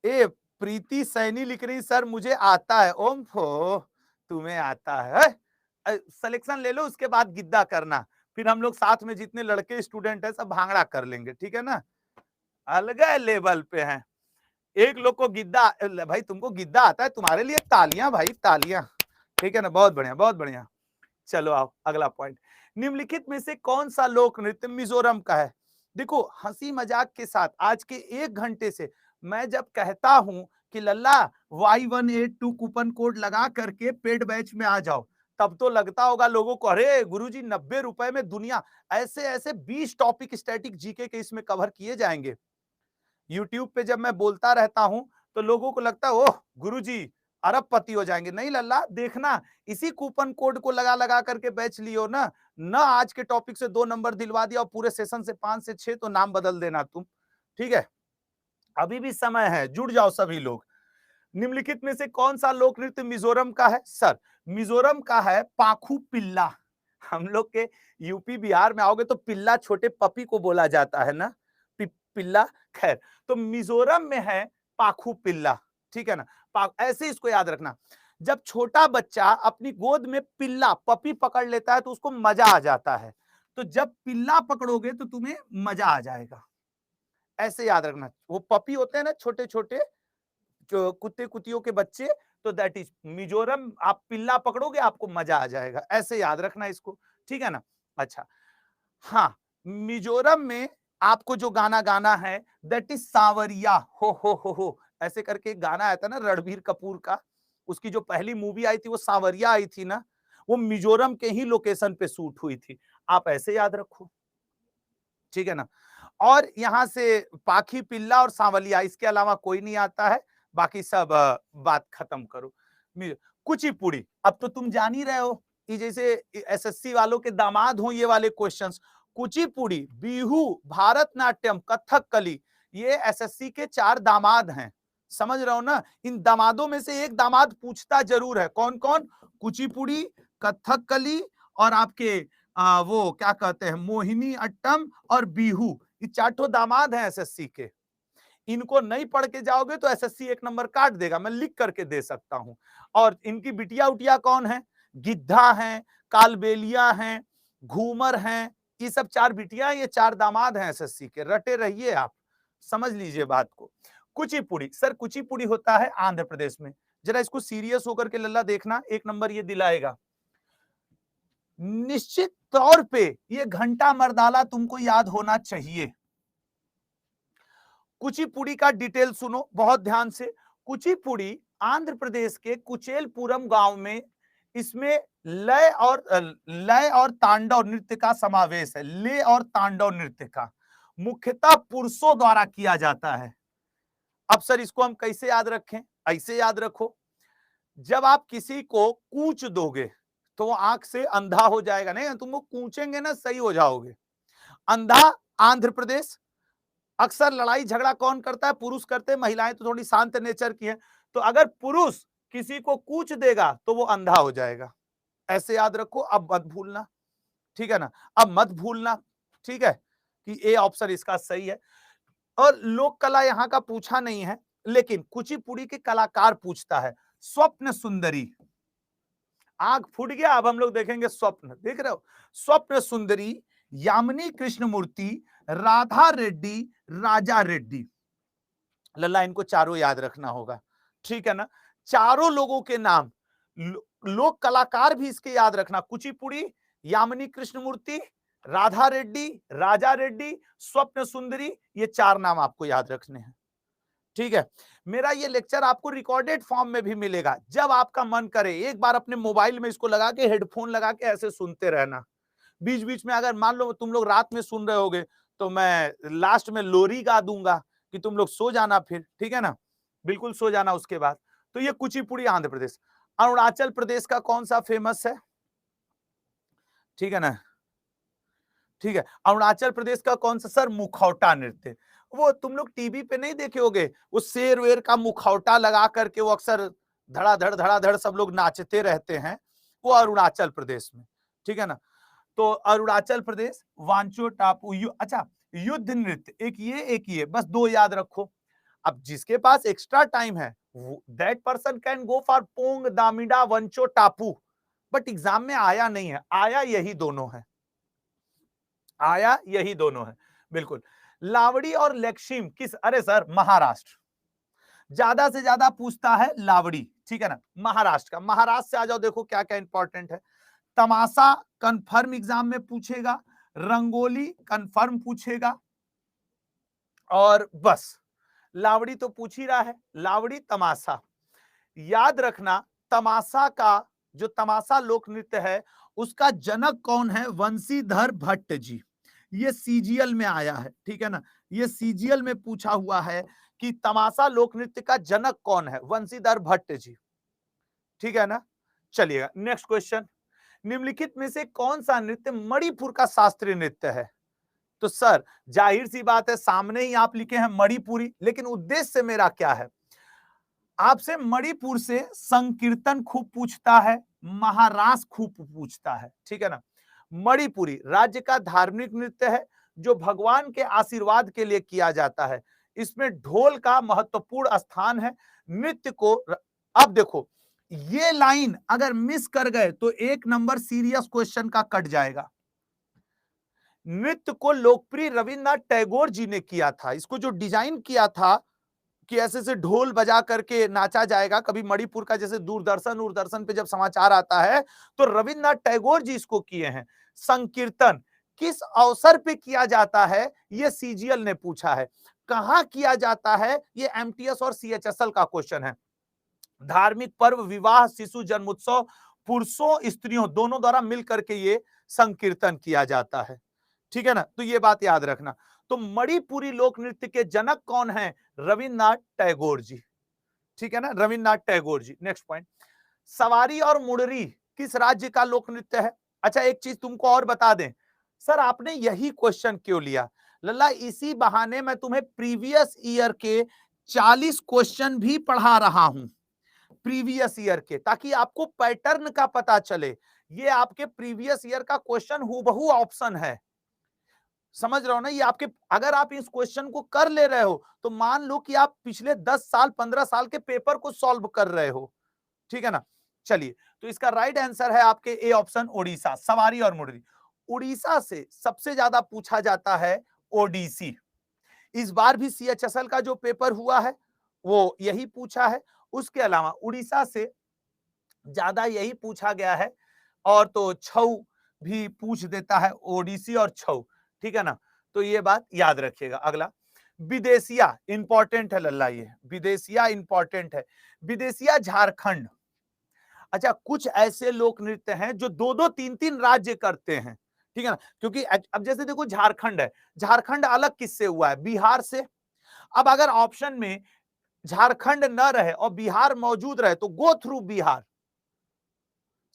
ए प्रीति सैनी लिख रही सर मुझे आता है। ओम फो, तुम्हें आता है? सिलेक्शन ले लो, उसके बाद गिद्दा करना, फिर हम लोग साथ में जितने लड़के स्टूडेंट है सब भांगड़ा कर लेंगे, ठीक है ना। अलग लेवल पे हैं। एक लोग को गिद्दा, भाई तुमको गिद्दा आता है, तुम्हारे लिए तालियां भाई तालियां, ठीक है ना, बहुत बढ़िया बहुत बढ़िया। चलो आओ अगला पॉइंट, निम्नलिखित में से कौन सा लोक नृत्य मिजोरम का है? देखो हंसी मजाक के साथ आज के 1 घंटे से मैं जब कहता हूं कि लल्ला Y182 कूपन कोड लगा करके पेड बैच में आ जाओ, तब तो लगता होगा लोगों को अरे गुरुजी 90 रुपए में दुनिया, ऐसे ऐसे 20 टॉपिक स्टैटिक जीके के इसमें कवर किए जाएंगे। यूट्यूब पे जब मैं बोलता रहता हूं तो लोगों को लगता है ओह गुरुजी अरबपति हो जाएंगे। नहीं लल्ला, देखना इसी कूपन कोड को लगा लगा करके बैच लियो ना, आज के टॉपिक से 2 नंबर दिलवा दिया और पूरे सेशन से 5 से 6 तो नाम बदल देना तुम, ठीक है। अभी भी समय है, जुड़ जाओ सभी लोग। निम्नलिखित में से कौन सा लोक नृत्य मिजोरम का है? सर मिजोरम का है पाखू पिल्ला। हम लोग के यूपी बिहार में आओगे तो पिल्ला छोटे पपी को बोला जाता है ना, पिल्ला। खैर, तो मिजोरम में है पाखू पिल्ला, ठीक है ना। ऐसे इसको याद रखना, जब छोटा बच्चा अपनी गोद में पिल्ला पपी पकड़ लेता है तो उसको मजा आ जाता है, तो जब पिल्ला पकड़ोगे तो तुम्हें मजा आ जाएगा, ऐसे याद रखना। वो पपी होते हैं ना छोटे छोटे कुत्ते कुतियों के बच्चे, तो दैट इज मिजोरम। आप पिल्ला पकड़ोगे आपको मजा आ जाएगा, ऐसे याद रखना इसको, ठीक है ना। अच्छा, हाँ, मिजोरम में आपको जो गाना गाना है दैट इज सांवरिया हो, ऐसे करके एक गाना आया था ना रणबीर कपूर का, उसकी जो पहली मूवी आई थी वो सांवरिया आई थी ना, वो मिजोरम के ही लोकेशन पे शूट हुई थी। आप ऐसे याद रखो, ठीक है ना। और यहां से पाखी पिल्ला और सांवलिया, इसके अलावा कोई नहीं आता है, बाकी सब बात खत्म करो। कुचिपुड़ी, अब तो तुम जान ही रहे हो कि जैसे एसएससी वालों के दामाद हो ये वाले क्वेश्चंस। कुचिपुड़ी, बिहू, भारतनाट्यम, कथकली, ये एसएससी के 4 दामाद हैं, समझ रहे हो ना। इन दामादों में से एक दामाद पूछता जरूर है, कौन कौन? कुचिपुड़ी, कथकली और आपके वो क्या कहते हैं मोहिनी अट्टम और बिहू, ये 4 दामाद हैं एसएससी के। इनको नहीं पढ़ के जाओगे तो एसएससी 1 नंबर काट देगा, मैं लिख करके दे सकता हूं। और इनकी बिटिया उटिया कौन है? गिद्धा हैं, कालबेलिया हैं, घूमर हैं, ये सब 4 बिटिया, ये 4 दामाद हैं एसएससी के, रटे रहिए आप, समझ लीजिए बात को। कुचिपुड़ी, सर कुचिपुड़ी होता है आंध्र प्रदेश में, जरा इसको सीरियस होकर के लल्ला देखना, 1 नंबर ये दिलाएगा। निश्चित तौर पे ये घंटा मर्दाला तुमको याद होना चाहिए। कुचिपुड़ी का डिटेल सुनो बहुत ध्यान से। कुचिपुड़ी आंध्र प्रदेश के कुचेलपुरम गांव में, इसमें लय और तांडव नृत्य का समावेश है। लय और तांडव नृत्य का मुख्यतः पुरुषों द्वारा किया जाता है। अब सर इसको हम कैसे याद रखें? ऐसे याद रखो, जब आप किसी को कूच दोगे तो वो आंख से अंधा हो जाएगा, नहीं तुम वो कूचेंगे ना सही हो जाओगे। अंधा आंध्र प्रदेश। अक्सर लड़ाई झगड़ा कौन करता है? पुरुष करते हैं, महिलाएं तो थोड़ी शांत नेचर की है। तो अगर पुरुष किसी को कूच देगा तो वो अंधा हो जाएगा, ऐसे याद रखो। अब मत भूलना, ठीक है ना, अब मत भूलना, ठीक है, कि ए ऑप्शन इसका सही है। और लोक कला यहां का पूछा नहीं है, लेकिन कुचिपुड़ी के कलाकार पूछता है। स्वप्न सुंदरी, आंख फूट गया, अब हम लोग देखेंगे स्वप्न, देख रहे हो? स्वप्न सुंदरी, यामिनी कृष्णमूर्ति, राधा रेड्डी, राजा रेड्डी। लल्ला इनको चारों याद रखना होगा, ठीक है ना। चारों लोगों के नाम, लोक कलाकार भी इसके याद रखना। कुचिपुड़ी, यामिनी कृष्णमूर्ति, राधा रेड्डी, राजा रेड्डी, स्वप्न सुंदरी, ये 4 नाम आपको याद रखने हैं, ठीक है। मेरा ये लेक्चर आपको रिकॉर्डेड फॉर्म में भी मिलेगा, जब आपका मन करे एक बार अपने मोबाइल में इसको लगा के, हेडफोन लगा के ऐसे सुनते रहना। बीच बीच में अगर मान लो तुम लोग रात में सुन रहे होगे तो मैं लास्ट में लोरी गा दूंगा कि तुम लोग सो जाना फिर, ठीक है ना, बिल्कुल सो जाना उसके बाद। तो ये कुचिपुड़ी आंध्र प्रदेश। अरुणाचल प्रदेश का कौन सा फेमस है? ठीक है ना, ठीक है, अरुणाचल प्रदेश का कौन सा? सर मुखौटा नृत्य। वो तुम लोग टीवी पे नहीं देखे होगे, वो शेर वेर का मुखौटा लगा करके वो अक्सर धड़ाधड़ सब लोग नाचते रहते हैं, वो अरुणाचल प्रदेश में, ठीक है ना। तो अरुणाचल प्रदेश, वांचो टापू, अच्छा युद्ध नृत्य, एक ये बस 2 याद रखो। अब जिसके पास एक्स्ट्रा टाइम है that person can go for पोंग दामिडा वंचो टापू, बट एग्जाम में आया नहीं है, आया यही दोनों है, आया यही दोनों है, बिल्कुल। लावड़ी और लेक्शिम किस? अरे सर महाराष्ट्र, ज्यादा से ज्यादा पूछता है लावड़ी, ठीक है ना, महाराष्ट्र का। महाराष्ट्र से आ जाओ, देखो क्या क्या इंपॉर्टेंट है। तमाशा कंफर्म एग्जाम में पूछेगा, रंगोली कंफर्म पूछेगा, और बस लावड़ी तो पूछ ही रहा है, लावड़ी तमाशा। याद रखना, तमाशा का जो तमाशा लोक नृत्य है उसका जनक कौन है? वंशीधर भट्ट जी। ये सीजीएल में आया है, ठीक है ना, ये सीजीएल में पूछा हुआ है कि तमाशा लोक नृत्य का जनक कौन है? वंशीधर भट्ट जी, ठीक है ना। चलिएगा नेक्स्ट क्वेश्चन। निम्नलिखित में से कौन सा नृत्य मणिपुर का शास्त्रीय नृत्य है? तो सर जाहिर सी बात है, सामने ही आप लिखे हैं मणिपुरी, लेकिन उद्देश्य मेरा क्या है? आपसे मणिपुर से संकीर्तन खूब पूछता है, महारास खूब पूछता है, ठीक है ना। मणिपुरी राज्य का धार्मिक नृत्य है जो भगवान के आशीर्वाद के लिए किया जाता है। इसमें ढोल का महत्वपूर्ण स्थान है। नृत्य को, अब देखो ये लाइन अगर मिस कर गए तो 1 नंबर सीरियस क्वेश्चन का कट जाएगा। नृत्य को लोकप्रिय रविन्द्रनाथ टैगोर जी ने किया था, इसको जो डिजाइन किया था कि ऐसे से ढोल बजा करके नाचा जाएगा। कभी मणिपुर का जैसे दूरदर्शन पे जब समाचार आता है तो रविन्द्रनाथ टैगोर जी इसको किए हैं। संकीर्तन किस अवसर पे किया जाता है, ये सीजीएल ने पूछा है। कहां किया जाता है, ये एमटीएस और सीएचएसएल का क्वेश्चन है। धार्मिक पर्व, विवाह, शिशु जन्मोत्सव, पुरुषों स्त्रियों दोनों द्वारा मिलकर के ये संकीर्तन किया जाता है। ठीक है ना, तो ये बात याद रखना। तो मणिपुरी लोक नृत्य के जनक कौन है? रविन्द्रनाथ टैगोर जी। ठीक है ना, रविन्द्रनाथ टैगोर जी। नेक्स्ट पॉइंट, सवारी और मुड़री किस राज्य का लोक नृत्य है? अच्छा, एक चीज तुमको और बता दें, सर आपने यही क्वेश्चन क्यों लिया? लल्ला इसी बहाने मैं तुम्हें प्रीवियस ईयर के 40 क्वेश्चन भी पढ़ा रहा हूं, प्रीवियस ईयर के, ताकि आपको पैटर्न का पता चले। ये आपके प्रीवियस ईयर का क्वेश्चन हूबहू ऑप्शन है, समझ रहे हो ना? ये आपके, अगर आप इस क्वेश्चन को कर ले रहे हो तो मान लो कि आप पिछले 10 साल 15 साल के पेपर को सॉल्व कर रहे हो। ठीक है ना? चलिए, तो इसका राइट आंसर है आपके ए ऑप्शन, ओडिशा, सवारी और मुड़री। उड़ीसा से सबसे ज्यादा पूछा जाता है ओडीसी। इस बार भी सीएचएसएल का जो पेपर हुआ है वो यही पूछा है। उसके अलावा उड़ीसा से ज्यादा यही पूछा गया है। और तो छऊ भी पूछ देता है, ओडिसी और छऊ। ठीक है ना, तो ये बात याद रखिएगा। अगला, विदेशिया इंपॉर्टेंट है लल्ला, ये विदेशिया इंपॉर्टेंट है। विदेशिया झारखंड। अच्छा, कुछ ऐसे लोक नृत्य हैं जो दो दो तीन तीन राज्य करते हैं। ठीक है ना, क्योंकि अब जैसे देखो झारखंड है, झारखंड अलग किससे हुआ है? बिहार से। अब अगर ऑप्शन में झारखंड न रहे और बिहार मौजूद रहे तो गो थ्रू बिहार,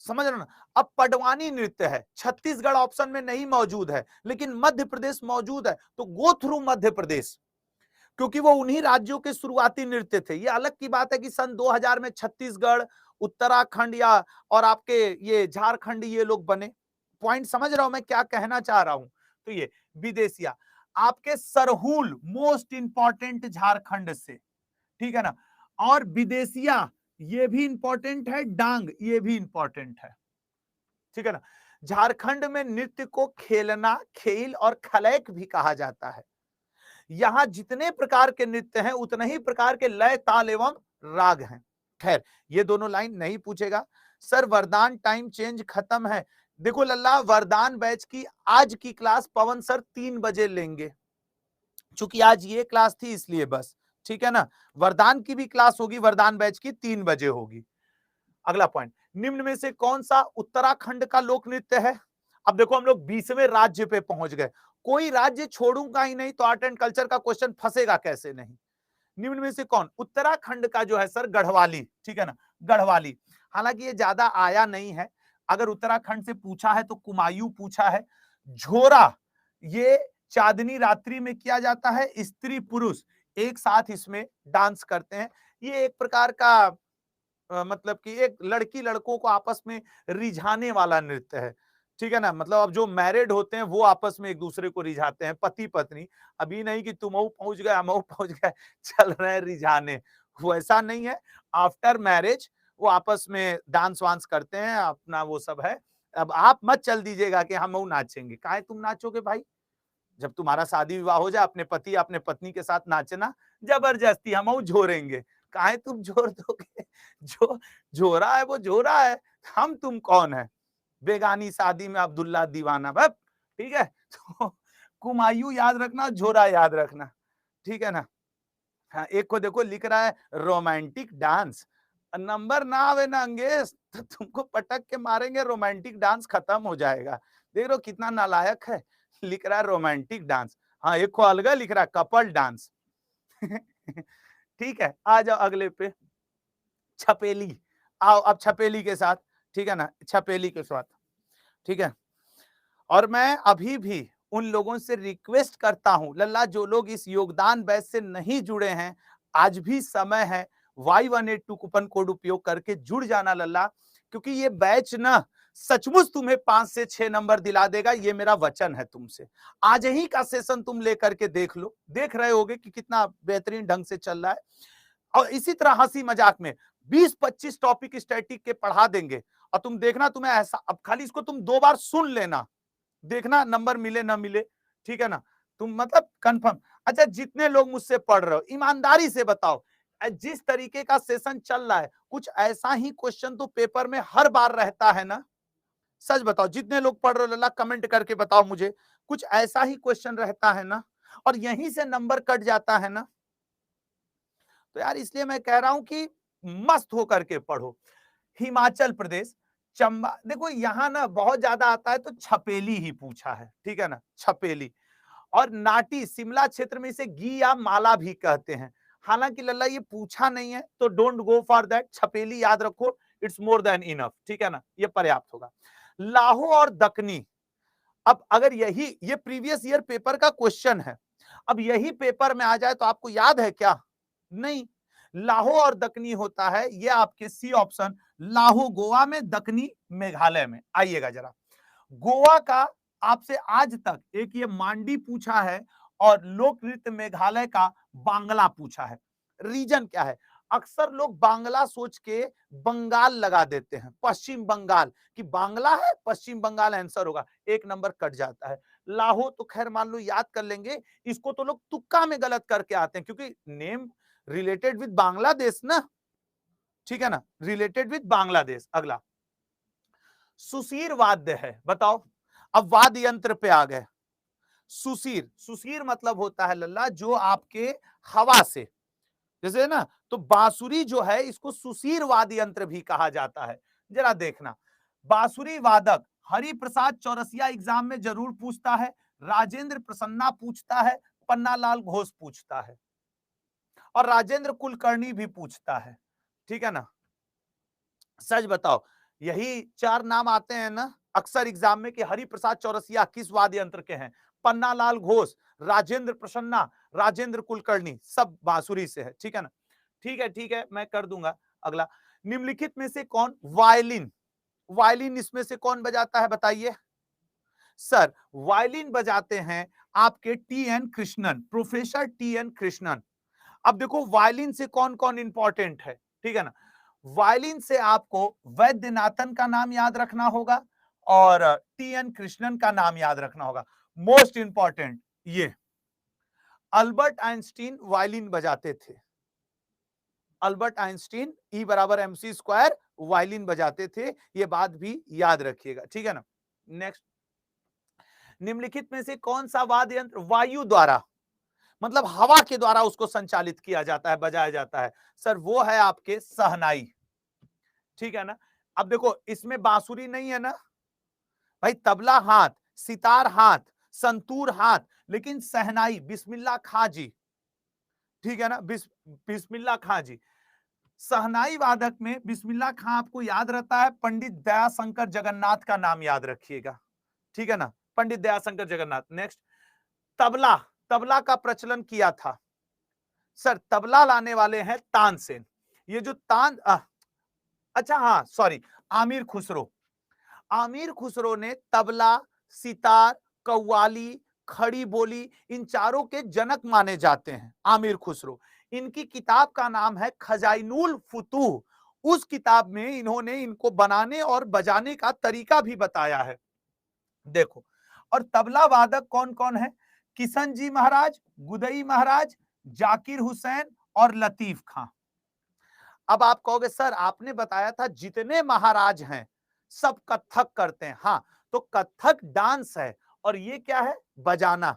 समझ रहे हो ना? अब पडवानी नृत्य है, छत्तीसगढ़ ऑप्शन में नहीं मौजूद है लेकिन मध्य प्रदेश मौजूद है, तो गो थ्रू मध्य प्रदेश, क्योंकि वो उन्हीं राज्यों के शुरुआती नृत्य थे। ये अलग की बात है कि सन 2000 में छत्तीसगढ़, उत्तराखंड या और आपके ये झारखंड ये लोग बने। पॉइंट समझ रहा हूं मैं क्या कहना चाह रहा हूं? तो ये विदेशिया, आपके सरहुल मोस्ट इंपॉर्टेंट झारखंड से। ठीक है ना, और विदेशिया ये भी इंपॉर्टेंट है, डांग ये भी इंपॉर्टेंट है। ठीक है ना, झारखंड में नृत्य को खेलना, खेल और खलैक भी कहा जाता है। यहां जितने प्रकार के नृत्य हैं उतने ही प्रकार के लय, ताल एवं राग हैं। खैर, ये दोनों लाइन नहीं पूछेगा। सर वरदान टाइम चेंज खत्म है। देखो लल्ला, वरदान बैच की आज की क्लास पवन सर 3 बजे लेंगे, चूंकि आज ये क्लास थी इसलिए बस। ठीक है ना, वरदान की भी क्लास होगी, वरदान बैच की 3 बजे होगी। अगला पॉइंट, निम्न में से कौन सा उत्तराखंड का लोक नृत्य है? अब देखो हम लोग 20वें राज्य पे पहुंच गए, कोई राज्य छोड़ूंगा ही नहीं तो आर्ट एंड कल्चर का क्वेश्चन फंसेगा कैसे नहीं। निम्न में से कौन? उत्तराखंड का जो है सर गढ़वाली। ठीक है ना, गढ़वाली। हालांकि ये ज्यादा आया नहीं है, अगर उत्तराखंड से पूछा है तो कुमायूं पूछा है। झोरा, ये चांदनी रात्रि में किया जाता है, स्त्री पुरुष एक साथ इसमें डांस करते हैं। ये एक प्रकार का मतलब कि एक लड़की लड़कों को आपस में रिझाने वाला नृत्य है। ठीक है ना, मतलब अब जो मैरिड होते हैं वो आपस में एक दूसरे को रिझाते हैं, पति पत्नी। अभी नहीं कि तुम पहुंच गए हम पहुंच गए, चल रहे हैं रिझाने, वैसा नहीं है। आफ्टर मैरिज वो आपस में डांस वांस करते हैं, अपना वो सब है। अब आप मत चल दीजिएगा कि हम नाचेंगे, काहे तुम नाचोगे भाई? जब तुम्हारा शादी विवाह हो जाए अपने पति अपने पत्नी के साथ नाचना, जबरदस्ती हम झोरेंगे, काहे तुम जोर दोगे? जो झोरा है वो झोरा है, हम तुम कौन है? बेगानी शादी में अब्दुल्ला दीवाना बस। ठीक है, तो कुमायूं याद रखना, झोरा याद रखना। ठीक है ना। हाँ, एक को देखो लिख रहा है रोमांटिक डांस, नंबर ना आवे ना अंगेज तो तुमको पटक के मारेंगे, रोमांटिक डांस खत्म हो जाएगा। देख लो कितना नालायक है, लिख रहा है रोमांटिक डांस। हाँ, एक को अलग लिख रहा है कपल डांस। ठीक है, आ जाओ अगले पे, छपेली। आओ अब छपेली के साथ। ठीक है ना, छपेली के साथ। ठीक है, और मैं अभी भी उन लोगों से रिक्वेस्ट करता हूं लल्ला, जो लोग इस योगदान बैच से नहीं जुड़े हैं, आज भी समय है, Y182 कूपन कोड उपयोग करके जुड़ जाना लल्ला, क्योंकि ये बैच ना सचमुच तुम्हें 5 से 6 नंबर दिला देगा, ये मेरा वचन है तुमसे। आज ही का सेशन तुम लेकर के देख लो, देख रहे होगे कि कितना बेहतरीन ढंग से चल रहा है। और इसी तरह हंसी मजाक में 20-25 टॉपिक स्टैटिक के पढ़ा देंगे, और तुम देखना तुम्हें ऐसा, अब खाली इसको तुम 2 बार सुन लेना, देखना नंबर मिले ना मिले। ठीक है ना, तुम मतलब कंफर्म। अच्छा, जितने लोग मुझसे पढ़ रहे हो ईमानदारी से बताओ, जिस तरीके का सेशन चल रहा है कुछ ऐसा ही क्वेश्चन तो पेपर में हर बार रहता है ना? सच बताओ, जितने लोग पढ़ रहे हो लल्ला कमेंट करके बताओ मुझे, कुछ ऐसा ही क्वेश्चन रहता है ना? और यहीं से नंबर कट जाता है ना? तो यार इसलिए मैं कह रहा हूं कि मस्त होकर के पढ़ो। हिमाचल प्रदेश, चंबा, देखो यहां ना बहुत ज्यादा आता है तो छपेली ही पूछा है, ठीक है ना, छपेली। और नाटी शिमला क्षेत्र में इसे गी या माला भी कहते हैं। हालांकि लल्ला ये पूछा नहीं है तो don't go for that, Chhapeli याद रखो, इट्स मोर देन इनफ, ठीक है ना, ये पर्याप्त होगा। लाहो और दकनी, अब अगर यही ये प्रीवियस ईयर पेपर का क्वेश्चन है, अब यही पेपर में आ जाए तो आपको याद है क्या? नहीं। लाहो और दकनी होता है ये आपके सी ऑप्शन, लाहो गोवा में, दकनी मेघालय में। आइएगा जरा, गोवा का आपसे आज तक एक ये मांडी पूछा है और लोक नृत्य मेघालय का बांग्ला पूछा है। रीजन क्या है? अक्सर लोग बांग्ला सोच के बंगाल लगा देते हैं, पश्चिम बंगाल, कि बांग्ला है पश्चिम बंगाल आंसर होगा, एक नंबर कट जाता है। लाहो तो खैर मान लो याद कर लेंगे, इसको तो लोग तुक्का में गलत करके आते हैं क्योंकि नेम रिलेटेड विद बांग्लादेश ना, ठीक है ना, रिलेटेड विद बांग्लादेश। अगला सुशीर वाद्य है, बताओ, अब वाद्य यंत्र पे आ गए। सुशीर, सुशीर मतलब होता है लल्ला जो आपके हवा से, जैसे ना, तो बांसुरी जो है इसको सुशीर वाद्य यंत्र भी कहा जाता है। जरा देखना, बांसुरी वादक हरि प्रसाद चौरसिया एग्जाम में जरूर पूछता है, राजेंद्र प्रसन्ना पूछता है, पन्नालाल घोष पूछता है, और राजेंद्र कुलकर्णी भी पूछता है, ठीक है ना। सच बताओ, यही चार नाम आते हैं ना अक्सर एग्जाम में कि हरि प्रसाद चौरसिया किस वाद्य यंत्र के हैं, पन्नालाल घोष, राजेंद्र प्रसन्ना, राजेंद्र कुलकर्णी, सब बांसुरी से है, ठीक है ना। ठीक है, मैं कर दूंगा। अगला, निम्नलिखित में से कौन वायलिन, वायलिन इसमें से कौन बजाता है बताइए? सर वायलिन बजाते हैं आपके T N Krishnan, professor T N Krishnan. अब देखो वायलिन से कौन कौन इंपॉर्टेंट है, ठीक है ना। वायलिन से आपको वैद्यनाथन का नाम याद रखना होगा और टी एन कृष्णन का नाम याद रखना होगा। मोस्ट इंपॉर्टेंट ये अल्बर्ट आइंस्टीन वायलिन बजाते थे, अल्बर्ट आइंस्टीन E बराबर MC स्क्वायर वायलिन बजाते थे, ये बात भी याद रखिएगा, ठीक है ना। नेक्स्ट, निम्नलिखित में से कौन सा वाद्य यंत्र वायु द्वारा, मतलब हवा के द्वारा उसको संचालित किया जाता है, बजाया जाता है? सर वो है आपके सहनाई, ठीक है ना। अब देखो इसमें बांसुरी नहीं है ना भाई, तबला हाथ, सितार हाथ, संतूर हाथ, लेकिन सहनाई बिस्मिल्लाह खां जी, ठीक है ना, बिस्मिल्लाह खां जी। सहनाई वादक में बिस्मिल्लाह खां आपको याद रहता है, पंडित दयाशंकर जगन्नाथ का नाम याद रखिएगा, ठीक है ना, पंडित दयाशंकर जगन्नाथ। नेक्स्ट, तबला, तबला का प्रचलन किया था, सर तबला लाने वाले हैं तानसेन। ये जो अच्छा हाँ सॉरी, आमिर खुसरो, आमिर खुसरो ने तबला, सितार, कव्वाली, खड़ी बोली, इन चारों के जनक माने जाते हैं आमिर खुसरो। इनकी किताब का नाम है खजाइनुल फुतूह, उस किताब में इन्होंने इनको बनाने और बजाने का तरीका भी बताया है, देखो। और तबला वादक कौन कौन है? किशन जी महाराज, गुदई महाराज, जाकिर हुसैन और लतीफ खां। अब आप कहोगे सर आपने बताया था जितने महाराज हैं सब कथक करते हैं, हाँ तो कथक डांस है और ये क्या है? बजाना।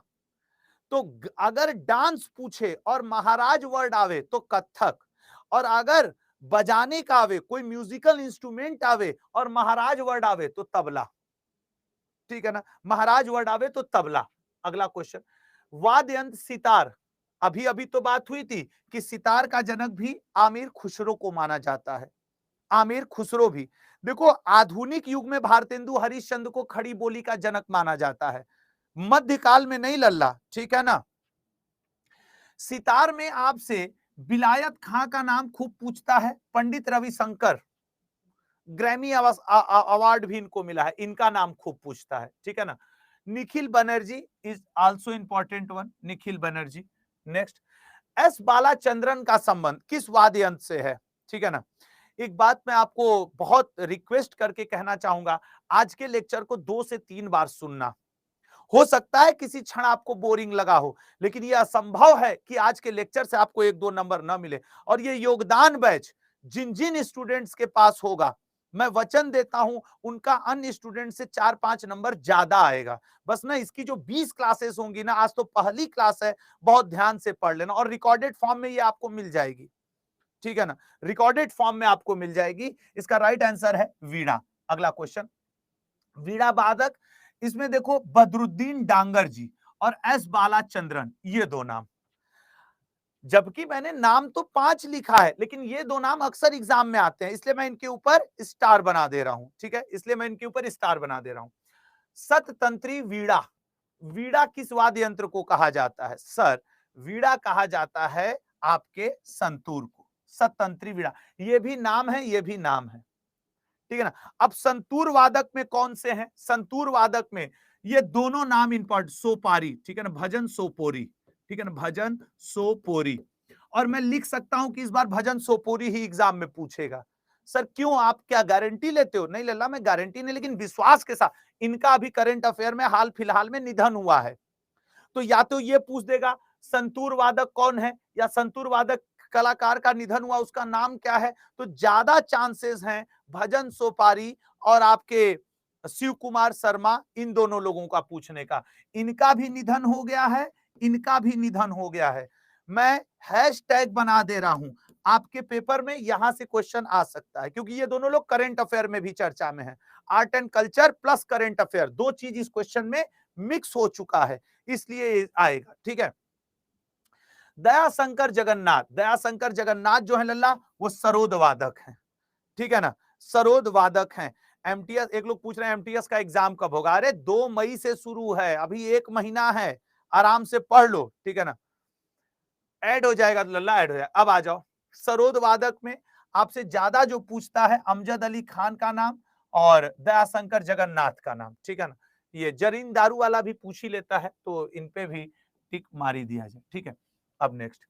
तो अगर डांस पूछे और महाराज वर्ड आवे तो कथक, और अगर बजाने का आवे, कोई म्यूजिकल इंस्ट्रूमेंट आवे और महाराज वर्ड आवे तो तबला, ठीक है ना, महाराज वर्ड आवे तो तबला। अगला क्वेश्चन, वाद्य यंत्र सितार, अभी अभी तो बात हुई थी कि सितार का जनक भी आमिर खुसरो को माना जाता है, आमिर खुसरो भी। देखो आधुनिक युग में भारतेंदु हरिश्चंद्र को खड़ी बोली का जनक माना जाता है, मध्यकाल में नहीं लल्ला, ठीक है ना। सितार में आपसे विलायत खां का नाम खूब पूछता है, पंडित रविशंकर, ग्रैमी अवार्ड भी इनको मिला है, इनका नाम खूब पूछता है, ठीक है ना। Nikhil Banerjee is also important one, Nikhil Banerjee. Next, S Balachandran का संबंध किस वाद्य यंत्र से है, ठीक है ना। एक बात मैं आपको बहुत रिक्वेस्ट करके कहना चाहूंगा, आज के लेक्चर को 2 से 3 बार सुनना, हो सकता है किसी क्षण आपको बोरिंग लगा हो, लेकिन यह असंभव है कि आज के लेक्चर से आपको 1-2 नंबर न मिले। और ये योगदान बैच जिन जिन स्टूडेंट्स के पास होगा, मैं वचन देता हूं उनका अन्य स्टूडेंट से 4-5 नंबर ज्यादा आएगा। बस ना इसकी जो 20 क्लासेस होंगी ना, आज तो पहली क्लास है, बहुत ध्यान से पढ़ लेना और रिकॉर्डेड फॉर्म में ये आपको मिल जाएगी, ठीक है ना, रिकॉर्डेड फॉर्म में आपको मिल जाएगी। इसका राइट आंसर है वीणा। अगला क्वेश्चन, वीणा वादक, इसमें देखो बदरुद्दीन डांगर जी और एस बालाचंद्रन, ये दो नाम, जबकि मैंने नाम तो 5 लिखा है, लेकिन ये दो नाम अक्सर एग्जाम में आते हैं, इसलिए मैं इनके ऊपर स्टार बना दे रहा हूं, ठीक है, इसलिए मैं इनके ऊपर स्टार बना दे रहा हूं। सततंत्री वीणा, वीणा किस वाद्य यंत्र को कहा जाता है? सर, वीणा कहा जाता है आपके संतूर को, सततंत्री वीणा, ये भी नाम है, ये भी नाम है, ठीक है ना। अब संतूर वादक में कौन से हैं? संतूर वादक में ये दोनों नाम इंपॉर्टेंट, सोपारी, ठीक है ना, भजन सोपोरी, ठीक है ना, भजन सोपोरी। और मैं लिख सकता हूं कि इस बार भजन सोपोरी ही एग्जाम में पूछेगा। सर क्यों, आप क्या गारंटी लेते हो? नहीं लल्ला, मैं गारंटी नहीं, लेकिन विश्वास के साथ, इनका अभी करंट अफेयर में हाल फिलहाल में निधन हुआ है, तो या तो ये पूछ देगा संतूर वादक कौन है, या संतूर वादक कलाकार का निधन हुआ उसका नाम क्या है, तो ज्यादा चांसेस हैं भजन सोपारी और आपके शिव कुमार शर्मा, इन दोनों लोगों का पूछने का। इनका भी निधन हो गया है, इनका भी निधन हो गया है। मैं हैशटैग बना दे रहा हूं, आपके पेपर में यहां से क्वेश्चन आ सकता है, क्योंकि ये दोनों लोग करंट अफेयर में भी चर्चा में है। Art and culture plus current affair, दो चीज इस क्वेश्चन में मिक्स हो चुका है, इसलिए आएगा, ठीक है। दयाशंकर जगन्नाथ, दयाशंकर जगन्नाथ जो है लल्ला, वो सरोद वादक है, ठीक है ना, सरोद वादक हैं। एमटीएस, एक लोग पूछ रहे हैं एमटीएस का एग्जाम कब होगा? अरे 2 मई से शुरू है, अभी 1 महीना है, आराम से पढ़ लो, ठीक है ना, ऐड हो जाएगा तो लल्ला ऐड हो जाएगा। अब आ जाओ, सरोद वादक में आपसे ज्यादा जो पूछता है अमजद अली खान का नाम और दयाशंकर जगन्नाथ का नाम, ठीक है ना। ये जरीन दारू वाला भी पूछ ही लेता है, तो इन पे भी टिक मारी दिया जाए, ठीक है। अब नेक्स्ट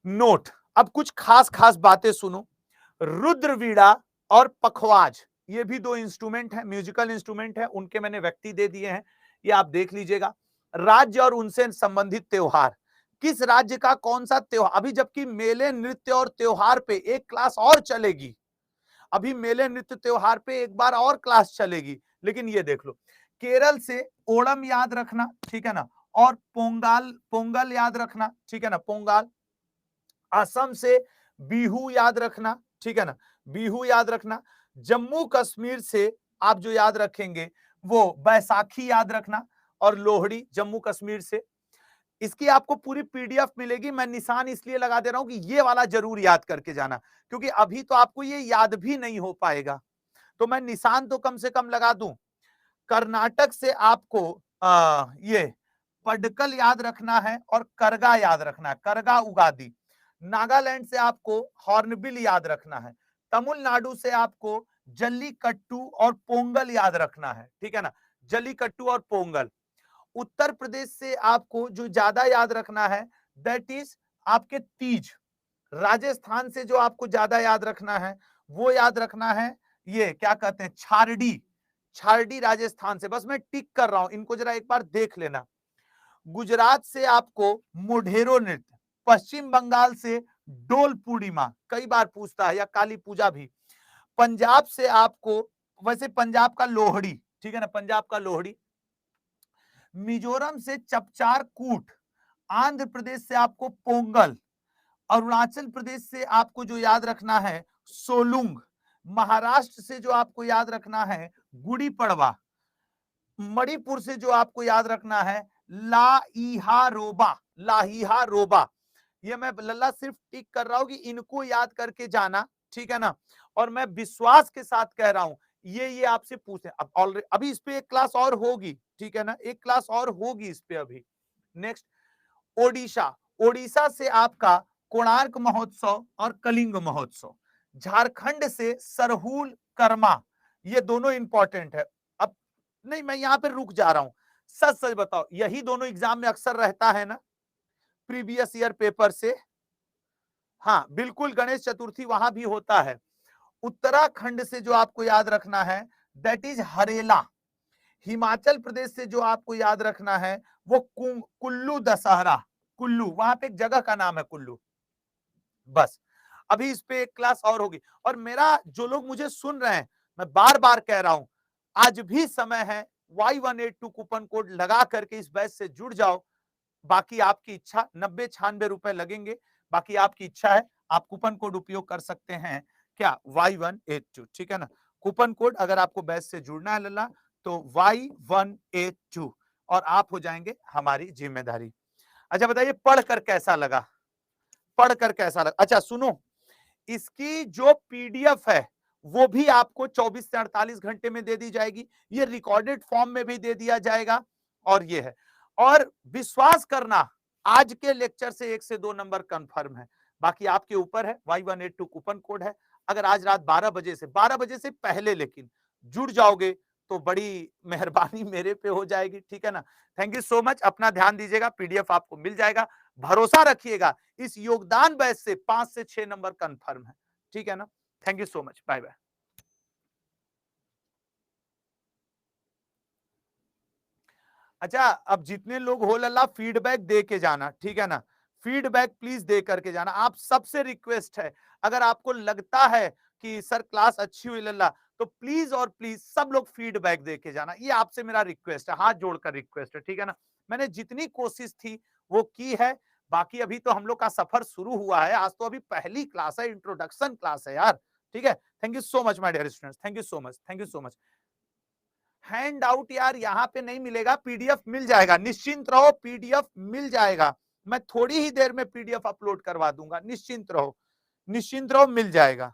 नोट, अब कुछ खास खास बातें सुनो। रुद्रवीणा और पखवाज, ये भी दो इंस्ट्रूमेंट हैं, म्यूजिकल इंस्ट्रूमेंट हैं, उनके मैंने व्यक्ति दे दिए हैं, ये आप देख लीजिएगा। राज्य और उनसे संबंधित त्योहार, किस राज्य का कौन सा त्योहार? अभी जबकि मेले नृत्य और त्योहार पे एक क्लास और चलेगी, अभी मेले नृत्य त्योहार पे एक बार और क्लास चलेगी, लेकिन ये देख लो, केरल से ओणम याद रखना, ठीक है ना, और पोंगल, पोंगल याद रखना, ठीक है ना, पोंगल। असम से बिहू याद रखना, ठीक है ना, बिहू याद रखना। जम्मू कश्मीर से आप जो याद रखेंगे वो बैसाखी याद रखना, और लोहड़ी जम्मू कश्मीर से। इसकी आपको पूरी पीडीएफ मिलेगी, मैं निशान इसलिए लगा दे रहा हूं कि ये वाला जरूर याद करके जाना, क्योंकि अभी तो आपको ये याद भी नहीं हो पाएगा, तो मैं निशान तो कम से कम लगा दूं। कर्नाटक से आपको ये पडकल याद रखना है और करगा याद रखना है, करगा उगादी। नागालैंड से आपको हॉर्नबिल याद रखना है। तमिलनाडु से आपको जल्लीकट्टू और पोंगल याद रखना है, ठीक है ना, जल्लीकट्टू और पोंगल। उत्तर प्रदेश से आपको जो ज्यादा याद रखना है दैट इज आपके तीज। राजस्थान से जो आपको ज्यादा याद रखना है वो याद रखना है, ये क्या कहते हैं, छारडी, छारडी राजस्थान से। बस मैं टिक कर रहा हूं, इनको जरा एक बार देख लेना। गुजरात से आपको मोढेरो नृत्य, पश्चिम बंगाल से डोल पूर्णिमा, कई बार पूछता है, या काली पूजा भी। पंजाब से आपको, वैसे पंजाब का लोहड़ी, ठीक है ना, पंजाब का लोहड़ी। मिजोरम से चपचार कूट, आंध्र प्रदेश से आपको पोंगल, अरुणाचल प्रदेश से आपको जो याद रखना है सोलुंग, महाराष्ट्र से जो आपको याद रखना है गुड़ी पड़वा, मणिपुर से जो आपको याद रखना है लाइहा रोबा, लाहिहा रोबा। ये मैं लल्ला सिर्फ टिक कर रहा हूं कि इनको याद करके जाना, ठीक है ना, और मैं विश्वास के साथ कह रहा हूं ये आपसे पूछे। अब ऑलरेडी अभी इस पे एक क्लास और होगी, ठीक है ना, एक क्लास और होगी इस पे अभी। नेक्स्ट ओडिशा, ओडिशा से आपका कोणार्क महोत्सव और कलिंग महोत्सव। झारखंड से सरहुल कर्मा, ये दोनों इंपॉर्टेंट है। अब नहीं, मैं यहां पे रुक जा रहा हूं, सच सच बताओ, यही दोनों एग्जाम में अक्सर रहता है ना प्रीवियस ईयर पेपर से? हाँ बिल्कुल, गणेश चतुर्थी वहां भी होता है। उत्तराखंड से जो आपको याद रखना है दैट इज हरेला, हिमाचल प्रदेश से जो आपको याद रखना है वो कुल्लू दशहरा, कुल्लू, वहां पे एक जगह का नाम है कुल्लू। बस अभी इस पे एक क्लास और होगी। और मेरा जो लोग मुझे सुन रहे हैं, मैं बार बार कह रहा हूं, आज भी समय है, Y182 कूपन कोड लगा करके इस बैच से जुड़ जाओ। बाकी आपकी इच्छा, 90-96 रुपए लगेंगे, बाकी आपकी इच्छा है, आप कूपन कोड उपयोग कर सकते हैं क्या, Y182, ठीक है ना। कूपन कोड अगर आपको बैच से जुड़ना है लल्ला तो Y182 और आप हो जाएंगे हमारी जिम्मेदारी। अच्छा बताइए पढ़कर कैसा लगा, पढ़कर कैसा लगा। अच्छा सुनो, इसकी जो पीडीएफ है वो भी आपको 24 से 48 घंटे में दे दी जाएगी, ये रिकॉर्डेड फॉर्म में भी दे दिया जाएगा। और ये है, और विश्वास करना आज के लेक्चर से 1 से 2 नंबर कंफर्म है, बाकी आपके ऊपर है। Y182 कूपन कोड है, अगर आज रात 12 बजे से पहले लेकिन जुड़ जाओगे तो बड़ी मेहरबानी मेरे पे हो जाएगी, ठीक है ना। थैंक यू सो मच, अपना ध्यान दीजिएगा, पीडीएफ आपको मिल जाएगा, भरोसा रखिएगा, इस योगदान बैच से 5 से 6 नंबर कंफर्म है, ठीक है ना। Thank you so much, bye bye. अच्छा अब जितने लोग हो लल्ला फीडबैक दे के जाना, ठीक है ना, फीडबैक प्लीज दे करके जाना। आप सबसे रिक्वेस्ट है, अगर आपको लगता है कि सर क्लास अच्छी हुई लल्ला, तो प्लीज और प्लीज सब लोग फीडबैक दे के जाना, ये आपसे मेरा रिक्वेस्ट है, हाथ जोड़कर रिक्वेस्ट है, ठीक है ना। मैंने जितनी कोशिश थी वो की है, बाकी अभी तो हम लोग का सफर शुरू हुआ है, आज तो अभी पहली क्लास है, इंट्रोडक्शन क्लास है यार, ठीक है। Thank you so much my dear students, thank you so much, thank you so much. Hand out यार यहाँ पे नहीं मिलेगा, पीडीएफ मिल जाएगा, निश्चिंत रहो, पीडीएफ मिल जाएगा, मैं थोड़ी ही देर में पीडीएफ अपलोड करवा दूंगा, निश्चिंत रहो, निश्चिंत रहो, मिल जाएगा।